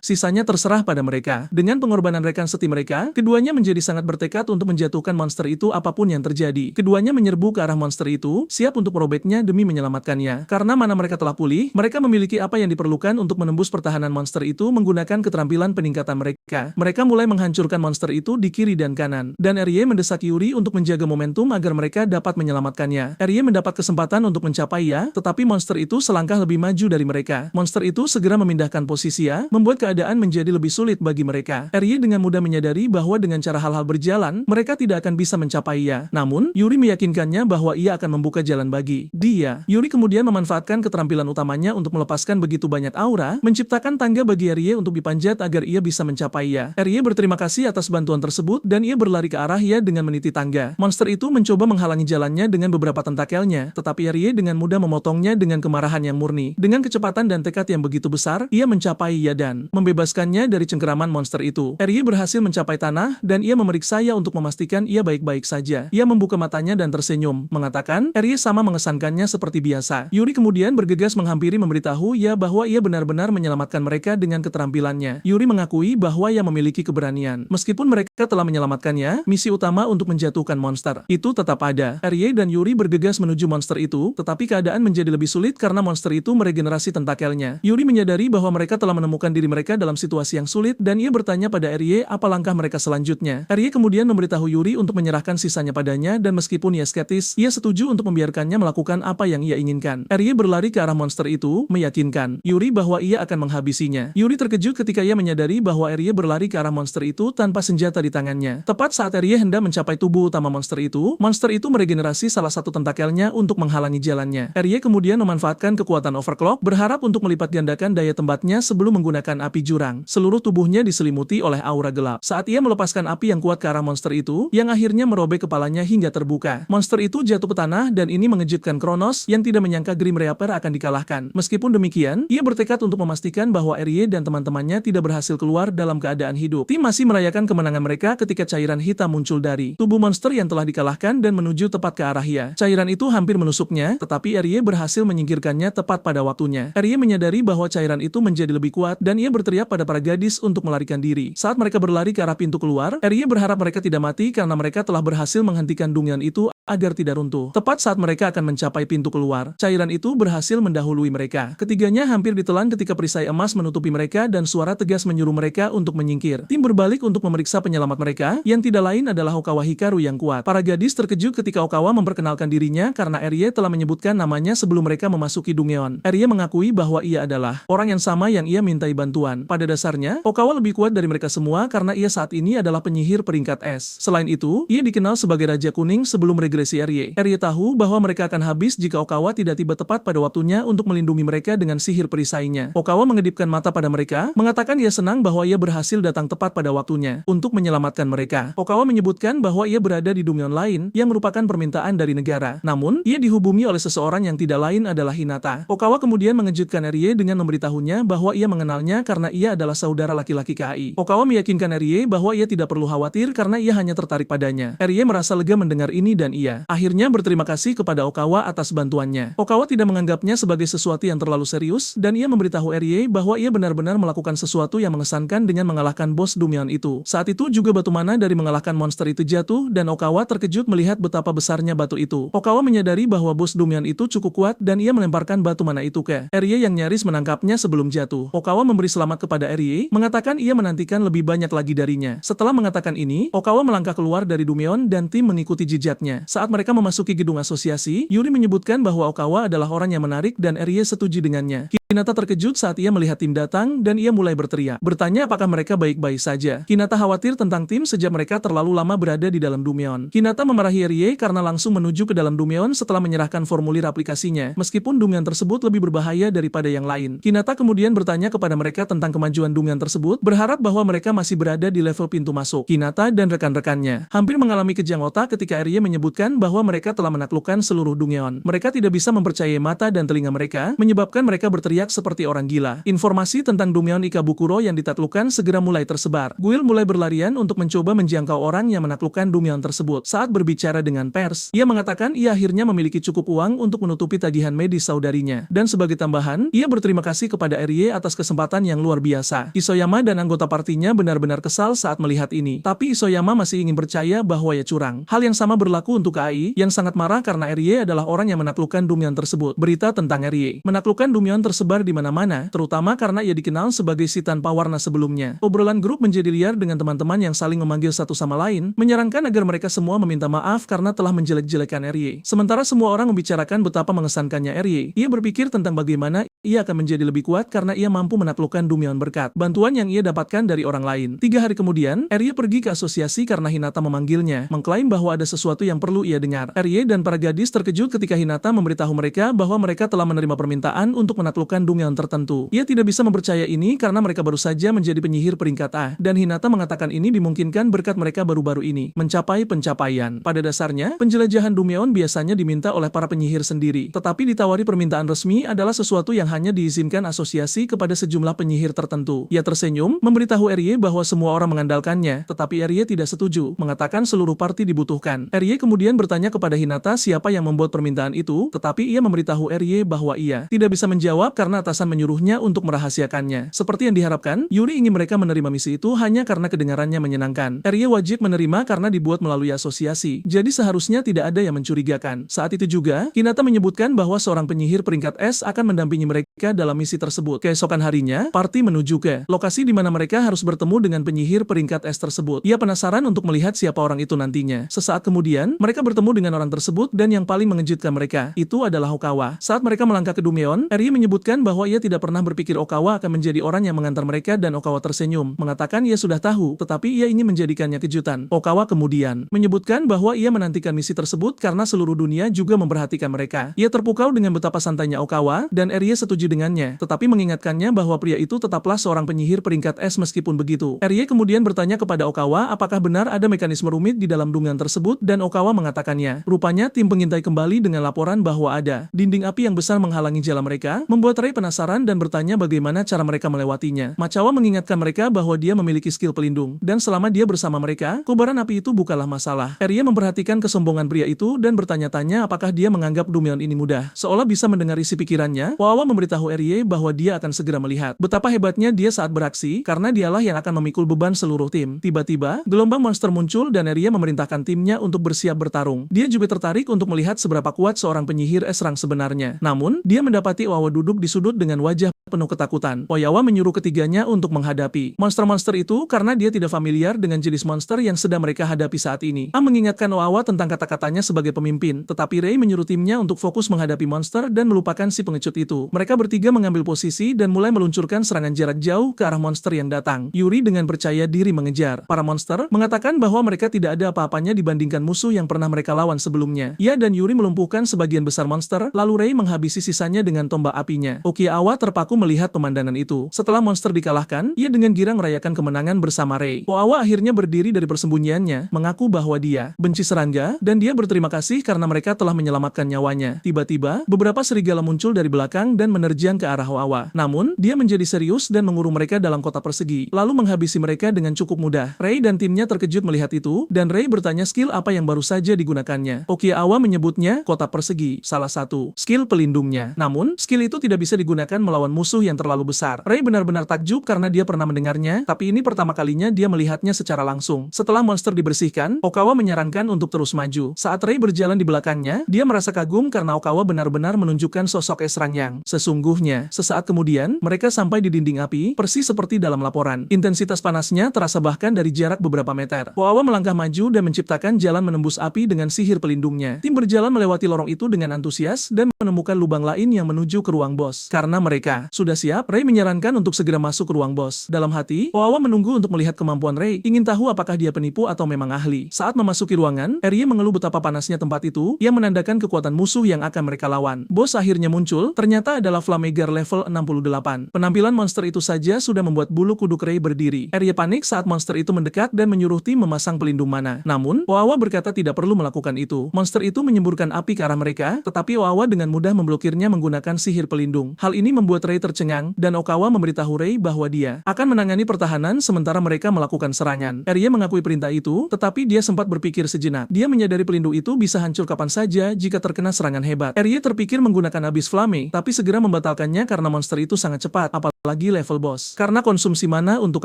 sisanya terserah pada mereka. Dengan pengorbanan rekan seti mereka, keduanya menjadi sangat bertekad untuk menjatuhkan monster itu apapun yang terjadi. Keduanya menyerbu ke arah monster itu, siap untuk merobeknya demi menyelamatkannya. Karena mana mereka telah pulih, mereka memiliki apa yang diperlukan untuk menembus pertahanan monster itu menggunakan keterampilan peningkatan mereka. Mereka mulai menghancurkan monster itu di kiri dan kanan. Dan Rye mendesak Yuri untuk menjaga momentum agar mereka dapat menyelamatkannya. Rye mendapat kesempatan untuk mencapai Ya, tetapi monster itu selangkah lebih maju dari mereka. Monster itu segera memindahkan posisi Ya, membuat keadaan menjadi lebih sulit bagi mereka. Rye dengan mudah menyadari bahwa dengan cara hal-hal berjalan, mereka tidak akan bisa mencapai Ya. Namun, Yuri meyakinkannya bahwa ia akan membuka jalan bagi dia. Yuri kemudian memanfaatkan keterampilan utamanya untuk melepaskan begitu banyak aura, menciptakan tangga bagi Rye untuk dipanjat agar ia bisa mencapai Ya. Rye berterima kasih atas bantuan tersebut dan ia berlari ke arah Ya dengan meniti tangga. Monster itu mencoba menghalangi jalannya dengan beberapa tentakelnya, tetapi Rye dengan mudah memotongnya dengan kemarahan yang murni. Dengan kecepatan dan tekad yang begitu besar, ia mencapai Ya dan membebaskannya dari cengkeraman monster itu. Rye berhasil mencapai tanah dan ia memeriksa Ya untuk memastikan ia baik-baik saja. Ia membuka matanya dan tersenyum, mengatakan, Rye sama mengesankannya seperti biasa. Yuri kemudian bergegas menghampiri memberitahu Ya bahwa ia benar-benar menyelamatkan mereka dengan keterampilannya. Yuri mengakui bahwa ia memiliki keberanian. Meskipun mereka telah menyelamatkannya, misi utama untuk menjatuhkan monster itu tetap ada. Rye dan Yuri bergegas menuju monster itu, tetapi keadaan menjadi lebih sulit karena monster itu meregenerasi tentakelnya. Yuri menyadari bahwa mereka telah menemukan diri mereka dalam situasi yang sulit dan ia bertanya pada Rye apa langkah mereka selanjutnya. Rye kemudian memberitahu Yuri untuk menyerahkan sisanya padanya dan meskipun ia skeptis, ia setuju untuk membiarkannya melakukan apa yang ia inginkan. Rye berlari ke arah monster itu, meyakinkan Yuri bahwa ia akan menghabisinya. Yuri terkejut ketika ia menyadari bahwa Rye berlari ke arah monster itu tanpa senjata di tangannya. Tepat saat Rye hendak mencapai tubuh utama monster itu meregenerasi salah satu tentakelnya untuk menghalangi jalannya. Rye kemudian memanfaatkan kekuatan overclock, berharap untuk melipat gandakan daya tembatnya sebelum menggunakan api jurang. Seluruh tubuhnya diselimuti oleh aura gelap. Saat ia melepaskan api yang kuat ke arah monster itu, yang akhirnya merobek kepalanya hingga terbuka. Monster itu jatuh ke tanah dan ini mengejutkan Kronos yang tidak menyangka Grim Reaper akan dikalahkan. Meskipun demikian, ia bertekad untuk memastikan bahwa Rye dan teman-temannya tidak berhasil keluar dalam keadaan hidup. Tim masih merayakan kemenangan mereka ketika cairan hitam muncul dari tubuh monster yang telah dikalahkan dan menuju tepat ke arah Ya. Cairan itu hampir menusuknya, tetapi Rye berhasil menyingkirkannya tepat pada waktunya. Rye menyadari bahwa cairan itu menjadi lebih kuat dan ia berteriak pada para gadis untuk melarikan diri. Saat mereka berlari ke arah pintu keluar, Rye berharap mereka tidak mati karena mereka telah berhasil menghentikan dungian itu agar tidak runtuh. Tepat saat mereka akan mencapai pintu keluar, cairan itu berhasil mendahului mereka. Ketiganya hampir ditelan ketika perisai emas menutupi mereka dan suara tegas menyuruh mereka untuk menyingkir. Tim berbalik untuk memeriksa penyelamat mereka, yang tidak lain adalah Okawa Hikaru yang kuat. Para gadis terkejut ketika Okawa memperkenalkan dirinya karena Rye telah menyebutkan namanya sebelum mereka memasuki Dungeon. Rye mengakui bahwa ia adalah orang yang sama yang ia mintai bantuan. Pada dasarnya, Okawa lebih kuat dari mereka semua karena ia saat ini adalah penyihir peringkat S. Selain itu, ia dikenal sebagai Raja Kuning sebelum regenerasi imigrasi Rye. Rye tahu bahwa mereka akan habis jika Okawa tidak tiba tepat pada waktunya untuk melindungi mereka dengan sihir perisainya. Okawa mengedipkan mata pada mereka, mengatakan ia senang bahwa ia berhasil datang tepat pada waktunya untuk menyelamatkan mereka. Okawa menyebutkan bahwa ia berada di dunia lain yang merupakan permintaan dari negara. Namun, ia dihubungi oleh seseorang yang tidak lain adalah Hinata. Okawa kemudian mengejutkan Rye dengan memberitahunya bahwa ia mengenalnya karena ia adalah saudara laki-laki KAI. Okawa meyakinkan Rye bahwa ia tidak perlu khawatir karena ia hanya tertarik padanya. Rye merasa lega mendengar ini dan ia akhirnya berterima kasih kepada Okawa atas bantuannya. Okawa tidak menganggapnya sebagai sesuatu yang terlalu serius dan ia memberitahu Rye bahwa ia benar-benar melakukan sesuatu yang mengesankan dengan mengalahkan bos Dumion itu. Saat itu juga batu mana dari mengalahkan monster itu jatuh dan Okawa terkejut melihat betapa besarnya batu itu. Okawa menyadari bahwa bos Dumion itu cukup kuat dan ia melemparkan batu mana itu ke Rye yang nyaris menangkapnya sebelum jatuh. Okawa memberi selamat kepada Rye, mengatakan ia menantikan lebih banyak lagi darinya. Setelah mengatakan ini, Okawa melangkah keluar dari Dumion dan tim mengikuti jejaknya. Saat mereka memasuki gedung asosiasi, Yuri menyebutkan bahwa Okawa adalah orang yang menarik dan Rye setuju dengannya. Hinata terkejut saat ia melihat tim datang dan ia mulai berteriak, bertanya apakah mereka baik-baik saja. Hinata khawatir tentang tim sejak mereka terlalu lama berada di dalam Dumion. Hinata memarahi Rye karena langsung menuju ke dalam Dumion setelah menyerahkan formulir aplikasinya, meskipun Dumion tersebut lebih berbahaya daripada yang lain. Hinata kemudian bertanya kepada mereka tentang kemajuan Dumion tersebut, berharap bahwa mereka masih berada di level pintu masuk. Hinata dan rekan-rekannya hampir mengalami kejang otak ketika Rye menyebutkan bahwa mereka telah menaklukkan seluruh Dumion. Mereka tidak bisa mempercayai mata dan telinga mereka, menyebabkan mereka berteriak seperti orang gila. Informasi tentang Dumion Ikabukuro yang ditaklukkan segera mulai tersebar. Guild mulai berlarian untuk mencoba menjangkau orang yang menaklukkan Dumion tersebut. Saat berbicara dengan pers, ia mengatakan ia akhirnya memiliki cukup uang untuk menutupi tagihan medis saudarinya. Dan sebagai tambahan, ia berterima kasih kepada Rye atas kesempatan yang luar biasa. Isoyama dan anggota partinya benar-benar kesal saat melihat ini. Tapi Isoyama masih ingin percaya bahwa ia curang. Hal yang sama berlaku untuk KAI, yang sangat marah karena Rye adalah orang yang menaklukkan Dumion tersebut. Berita tentang Rye menaklukkan Dumion tersebar di mana-mana, terutama karena ia dikenal sebagai si tanpa warna sebelumnya. Obrolan grup menjadi liar dengan teman-teman yang saling memanggil satu sama lain, menyarankan agar mereka semua meminta maaf karena telah menjelek-jelekan Rye. Sementara semua orang membicarakan betapa mengesankannya Rye, ia berpikir tentang bagaimana ia akan menjadi lebih kuat karena ia mampu menaklukkan Dumion berkat bantuan yang ia dapatkan dari orang lain. 3 hari kemudian, Rye pergi ke asosiasi karena Hinata memanggilnya, mengklaim bahwa ada sesuatu yang perlu ia dengar. Rye dan para gadis terkejut ketika Hinata memberitahu mereka bahwa mereka telah menerima permintaan untuk menaklukkan Dumion tertentu. Ia tidak bisa mempercaya ini karena mereka baru saja menjadi penyihir peringkat A, dan Hinata mengatakan ini dimungkinkan berkat mereka baru-baru ini mencapai pencapaian. Pada dasarnya, penjelajahan Dumion biasanya diminta oleh para penyihir sendiri, tetapi ditawari permintaan resmi adalah sesuatu yang hanya diizinkan asosiasi kepada sejumlah penyihir tertentu. Ia tersenyum, memberitahu Rye bahwa semua orang mengandalkannya, tetapi Rye tidak setuju, mengatakan seluruh parti dibutuhkan. Rye kemudian bertanya kepada Hinata siapa yang membuat permintaan itu, tetapi ia memberitahu Rye bahwa ia tidak bisa menjawab karena atasan menyuruhnya untuk merahasiakannya. Seperti yang diharapkan, Yuri ingin mereka menerima misi itu hanya karena kedengarannya menyenangkan. Rye wajib menerima karena dibuat melalui asosiasi, jadi seharusnya tidak ada yang mencurigakan. Saat itu juga, Hinata menyebutkan bahwa seorang penyihir peringkat S akan mendampingi mereka dalam misi tersebut. Keesokan harinya, parti menuju ke lokasi di mana mereka harus bertemu dengan penyihir peringkat S tersebut. Ia penasaran untuk melihat siapa orang itu nantinya. Sesaat kemudian, mereka bertemu dengan orang tersebut dan yang paling mengejutkan mereka, itu adalah Okawa. Saat mereka melangkah ke Dumion, Rye menyebutkan bahwa ia tidak pernah berpikir Okawa akan menjadi orang yang mengantar mereka dan Okawa tersenyum, mengatakan ia sudah tahu, tetapi ia ingin menjadikannya kejutan. Okawa kemudian menyebutkan bahwa ia menantikan misi tersebut karena seluruh dunia juga memperhatikan mereka. Ia terpukau dengan betapa santainya Okawa, dan Rye setuju dengannya, tetapi mengingatkannya bahwa pria itu tetaplah seorang penyihir peringkat S meskipun begitu. Rye kemudian bertanya kepada Okawa apakah benar ada mekanisme rumit di dalam Dumion tersebut, dan Okawa mengatakannya. Rupanya tim pengintai kembali dengan laporan bahwa ada dinding api yang besar menghalangi jalan mereka, membuat Rye penasaran dan bertanya bagaimana cara mereka melewatinya. Macawa mengingatkan mereka bahwa dia memiliki skill pelindung, dan selama dia bersama mereka, kobaran api itu bukanlah masalah. Rye memperhatikan kesombongan pria itu dan bertanya-tanya apakah dia menganggap Dumion ini mudah. Seolah bisa mendengar isi pikirannya, Okawa memberitahu Rye bahwa dia akan segera melihat betapa hebatnya dia saat beraksi, karena dialah yang akan memikul beban seluruh tim. Tiba-tiba, gelombang monster muncul dan Rye memerintahkan timnya untuk bersiap bertarung. Dia juga tertarik untuk melihat seberapa kuat seorang penyihir S-Rank sebenarnya. Namun, dia mendapati Okawa duduk di sudut dengan wajah penuh ketakutan. Oiwa menyuruh ketiganya untuk menghadapi monster-monster itu karena dia tidak familiar dengan jenis monster yang sedang mereka hadapi saat ini. Mengingatkan Oiwa tentang kata-katanya sebagai pemimpin, tetapi Rei menyuruh timnya untuk fokus menghadapi monster dan melupakan si pengecut itu. Mereka bertiga mengambil posisi dan mulai meluncurkan serangan jarak jauh ke arah monster yang datang. Yuri dengan percaya diri mengejar. Para monster mengatakan bahwa mereka tidak ada apa-apanya dibandingkan musuh yang pernah mereka lawan sebelumnya. Ia dan Yuri melumpuhkan sebagian besar monster, lalu Rei menghabisi sisanya dengan tombak apinya. Oiwa terpaku melihat pemandangan itu. Setelah monster dikalahkan, ia dengan girang merayakan kemenangan bersama Rei. Oiwa akhirnya berdiri dari persembunyiannya, mengaku bahwa dia benci serangga, dan dia berterima kasih karena mereka telah menyelamatkan nyawanya. Tiba-tiba, beberapa serigala muncul dari belakang dan menerjang ke arah Oiwa. Namun, dia menjadi serius dan mengurung mereka dalam kotak persegi, lalu menghabisi mereka dengan cukup mudah. Rei dan timnya terkejut melihat itu, dan Rei bertanya skill apa yang baru saja digunakannya. Oiwa menyebutnya kotak persegi, salah satu skill pelindungnya. Namun, skill itu tidak bisa digunakan melawan musuh yang terlalu besar. Rei benar-benar takjub karena dia pernah mendengarnya, tapi ini pertama kalinya dia melihatnya secara langsung. Setelah monster dibersihkan, Oiwa menyarankan untuk terus maju. Saat Rei berjalan di belakangnya, dia merasa kagum karena Oiwa benar-benar menunjukkan sosok Esrang yang sesungguhnya. Sesaat kemudian, mereka sampai di dinding api, persis seperti dalam laporan. Intensitas panasnya terasa bahkan dari jarak beberapa meter. Oiwa melangkah maju dan menciptakan jalan menembus api dengan sihir pelindungnya. Tim berjalan melewati lorong itu dengan antusias dan menemukan lubang lain yang menuju ke ruang bos. Karena mereka sudah siap, Rei menyarankan untuk segera masuk ke ruang bos. Dalam hati, Oiwa menunggu untuk melihat kemampuan Rei, ingin tahu apakah dia penipu atau memang ahli. Saat memasuki ruangan, Rei mengeluh betapa panasnya tempat itu, yang menandakan kekuatan musuh yang akan mereka lawan. Bos akhirnya muncul, ternyata adalah Flamegar level 68. Penampilan monster itu saja sudah membuat bulu kuduk Rei berdiri. Rei panik saat monster itu mendekat dan menyuruh tim memasang pelindung mana. Namun, Oiwa berkata tidak perlu melakukan itu. Monster itu menyemburkan api ke arah mereka, tetapi Oiwa dengan mudah memblokirnya menggunakan sihir pelindung. Hal ini membuat Rei tercengang, dan Oiwa memberitahu Rei bahwa dia akan menangani pertahanan sementara mereka melakukan serangan. Rei mengakui perintah itu, tetapi dia sempat berpikir sejenak. Dia menyadari pelindung itu bisa hancur kapan saja jika terkena serangan hebat. Rei terpikir menggunakan Abyss Flame, tapi segera membatalkannya karena monster itu sangat cepat, apalagi level boss. Karena konsumsi mana untuk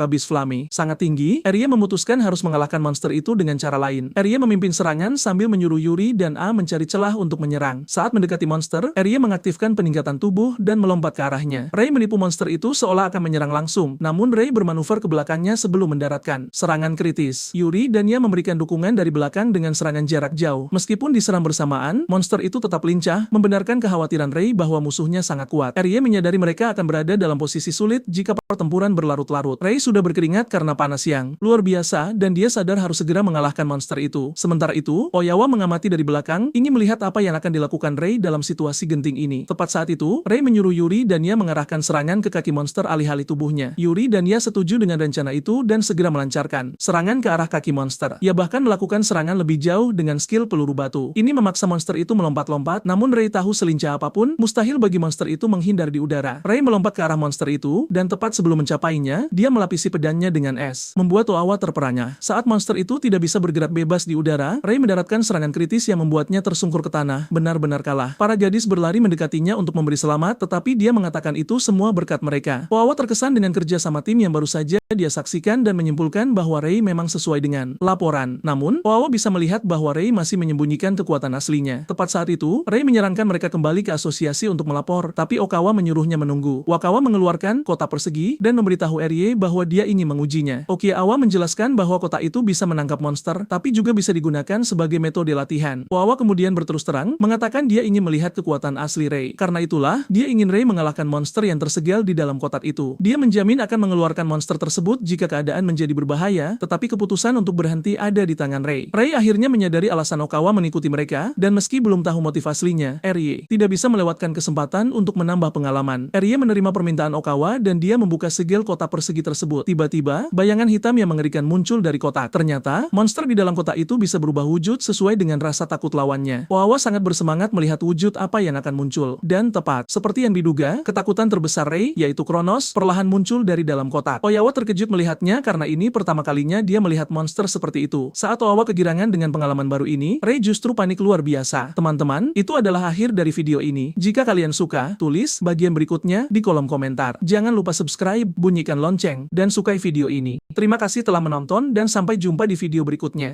Abyss Flame sangat tinggi, Rei memutuskan harus mengalahkan monster itu dengan cara lain. Rei memimpin serangan sambil menyuruh Yuri dan A mencari celah untuk menyerang. Saat mendekati monster, Rei mengaktifkan peningkatan tubuh dan melompat ke arahnya. Rei menipu monster itu seolah akan menyerang langsung, namun Rei bermanuver ke belakangnya sebelum mendaratkan serangan kritis. Yuri dan Ia memberikan dukungan dari belakang dengan serangan jarak jauh. Meskipun diserang bersamaan, monster itu tetap lincah, membenarkan kekhawatiran Rei bahwa musuhnya sangat kuat. Rei menyadari mereka akan berada dalam posisi sulit jika pertempuran berlarut-larut. Rei sudah berkeringat karena panas yang luar biasa dan dia sadar harus segera mengalahkan monster itu. Sementara itu, Oiwa mengamati dari belakang, ingin melihat apa yang akan dilakukan Rei dalam situasi genting ini. Tepat saat itu, Rei menyuruh Yuri dan Ia mengarahkan serangan ke kaki monster alih-alih tubuhnya. Yuri dan Ia setuju dengan rencana itu dan segera melancarkan serangan ke arah kaki monster. Ia bahkan melakukan serangan lebih jauh dengan skill peluru batu. Ini memaksa monster itu melompat-lompat, namun Rei tahu selincah apapun, mustahil bagi monster itu menghindar di udara. Rei melompat ke arah monster itu, dan tepat sebelum mencapainya, dia melapisi pedangnya dengan es, membuat Oiwa terperangah. Saat monster itu tidak bisa bergerak bebas di udara, Rei mendaratkan serangan kritis yang membuatnya tersungkur ke tanah, benar-benar kalah. Para gadis berlari mendekatinya untuk memberi selamat, tetapi dia mengatakan itu semua berkat mereka. Oiwa terkesan dengan kerja sama tim yang baru saja dia saksikan dan menyimpulkan bahwa Rei memang sesuai dengan laporan. Namun, Oiwa bisa melihat bahwa Rei masih menyembunyikan kekuatan aslinya. Tepat saat itu, Rei menyarankan mereka kembali ke asosiasi untuk melapor, tapi Oiwa menyuruhnya menunggu. Oiwa mengeluarkan kotak persegi dan memberitahu Rei bahwa dia ingin mengujinya. Oiwa menjelaskan bahwa kotak itu bisa menangkap monster, tapi juga bisa digunakan sebagai metode latihan. Oiwa kemudian berterus terang, mengatakan dia ingin melihat kekuatan asli Rei. Karena itulah, dia ingin Rei mengalahkan monster yang tersegel di dalam kotak itu. Dia menjamin akan mengeluarkan monster tersebut jika keadaan menjadi berbahaya, tetapi keputusan untuk berhenti ada di tangan Rei. Rei akhirnya menyadari alasan Oiwa mengikuti mereka, dan meski belum tahu motif aslinya, Rei tidak bisa melewatkan kesempatan untuk menambah pengalaman. Rei menerima permintaan Oiwa dan dia membuka segel kotak persegi tersebut. Tiba-tiba, bayangan hitam yang mengerikan muncul dari kotak. Ternyata, monster di dalam kotak itu bisa berubah wujud sesuai dengan rasa takut lawannya. Oiwa sangat bersemangat melihat wujud apa yang akan muncul. Dan tepat, seperti yang diduga, ketakutan terbesar Rei, yaitu Kronos, perlahan muncul dari dalam kotak. Oiwa terkejut melihatnya karena ini pertama kalinya dia melihat monster seperti itu. Saat Oiwa kegirangan dengan pengalaman baru ini, Rei justru panik luar biasa. Teman-teman, itu adalah akhir dari video ini. Jika kalian suka, tulis bagian berikutnya di kolom komentar. Jangan lupa subscribe, bunyikan lonceng, dan sukai video ini. Terima kasih telah menonton dan sampai jumpa di video berikutnya.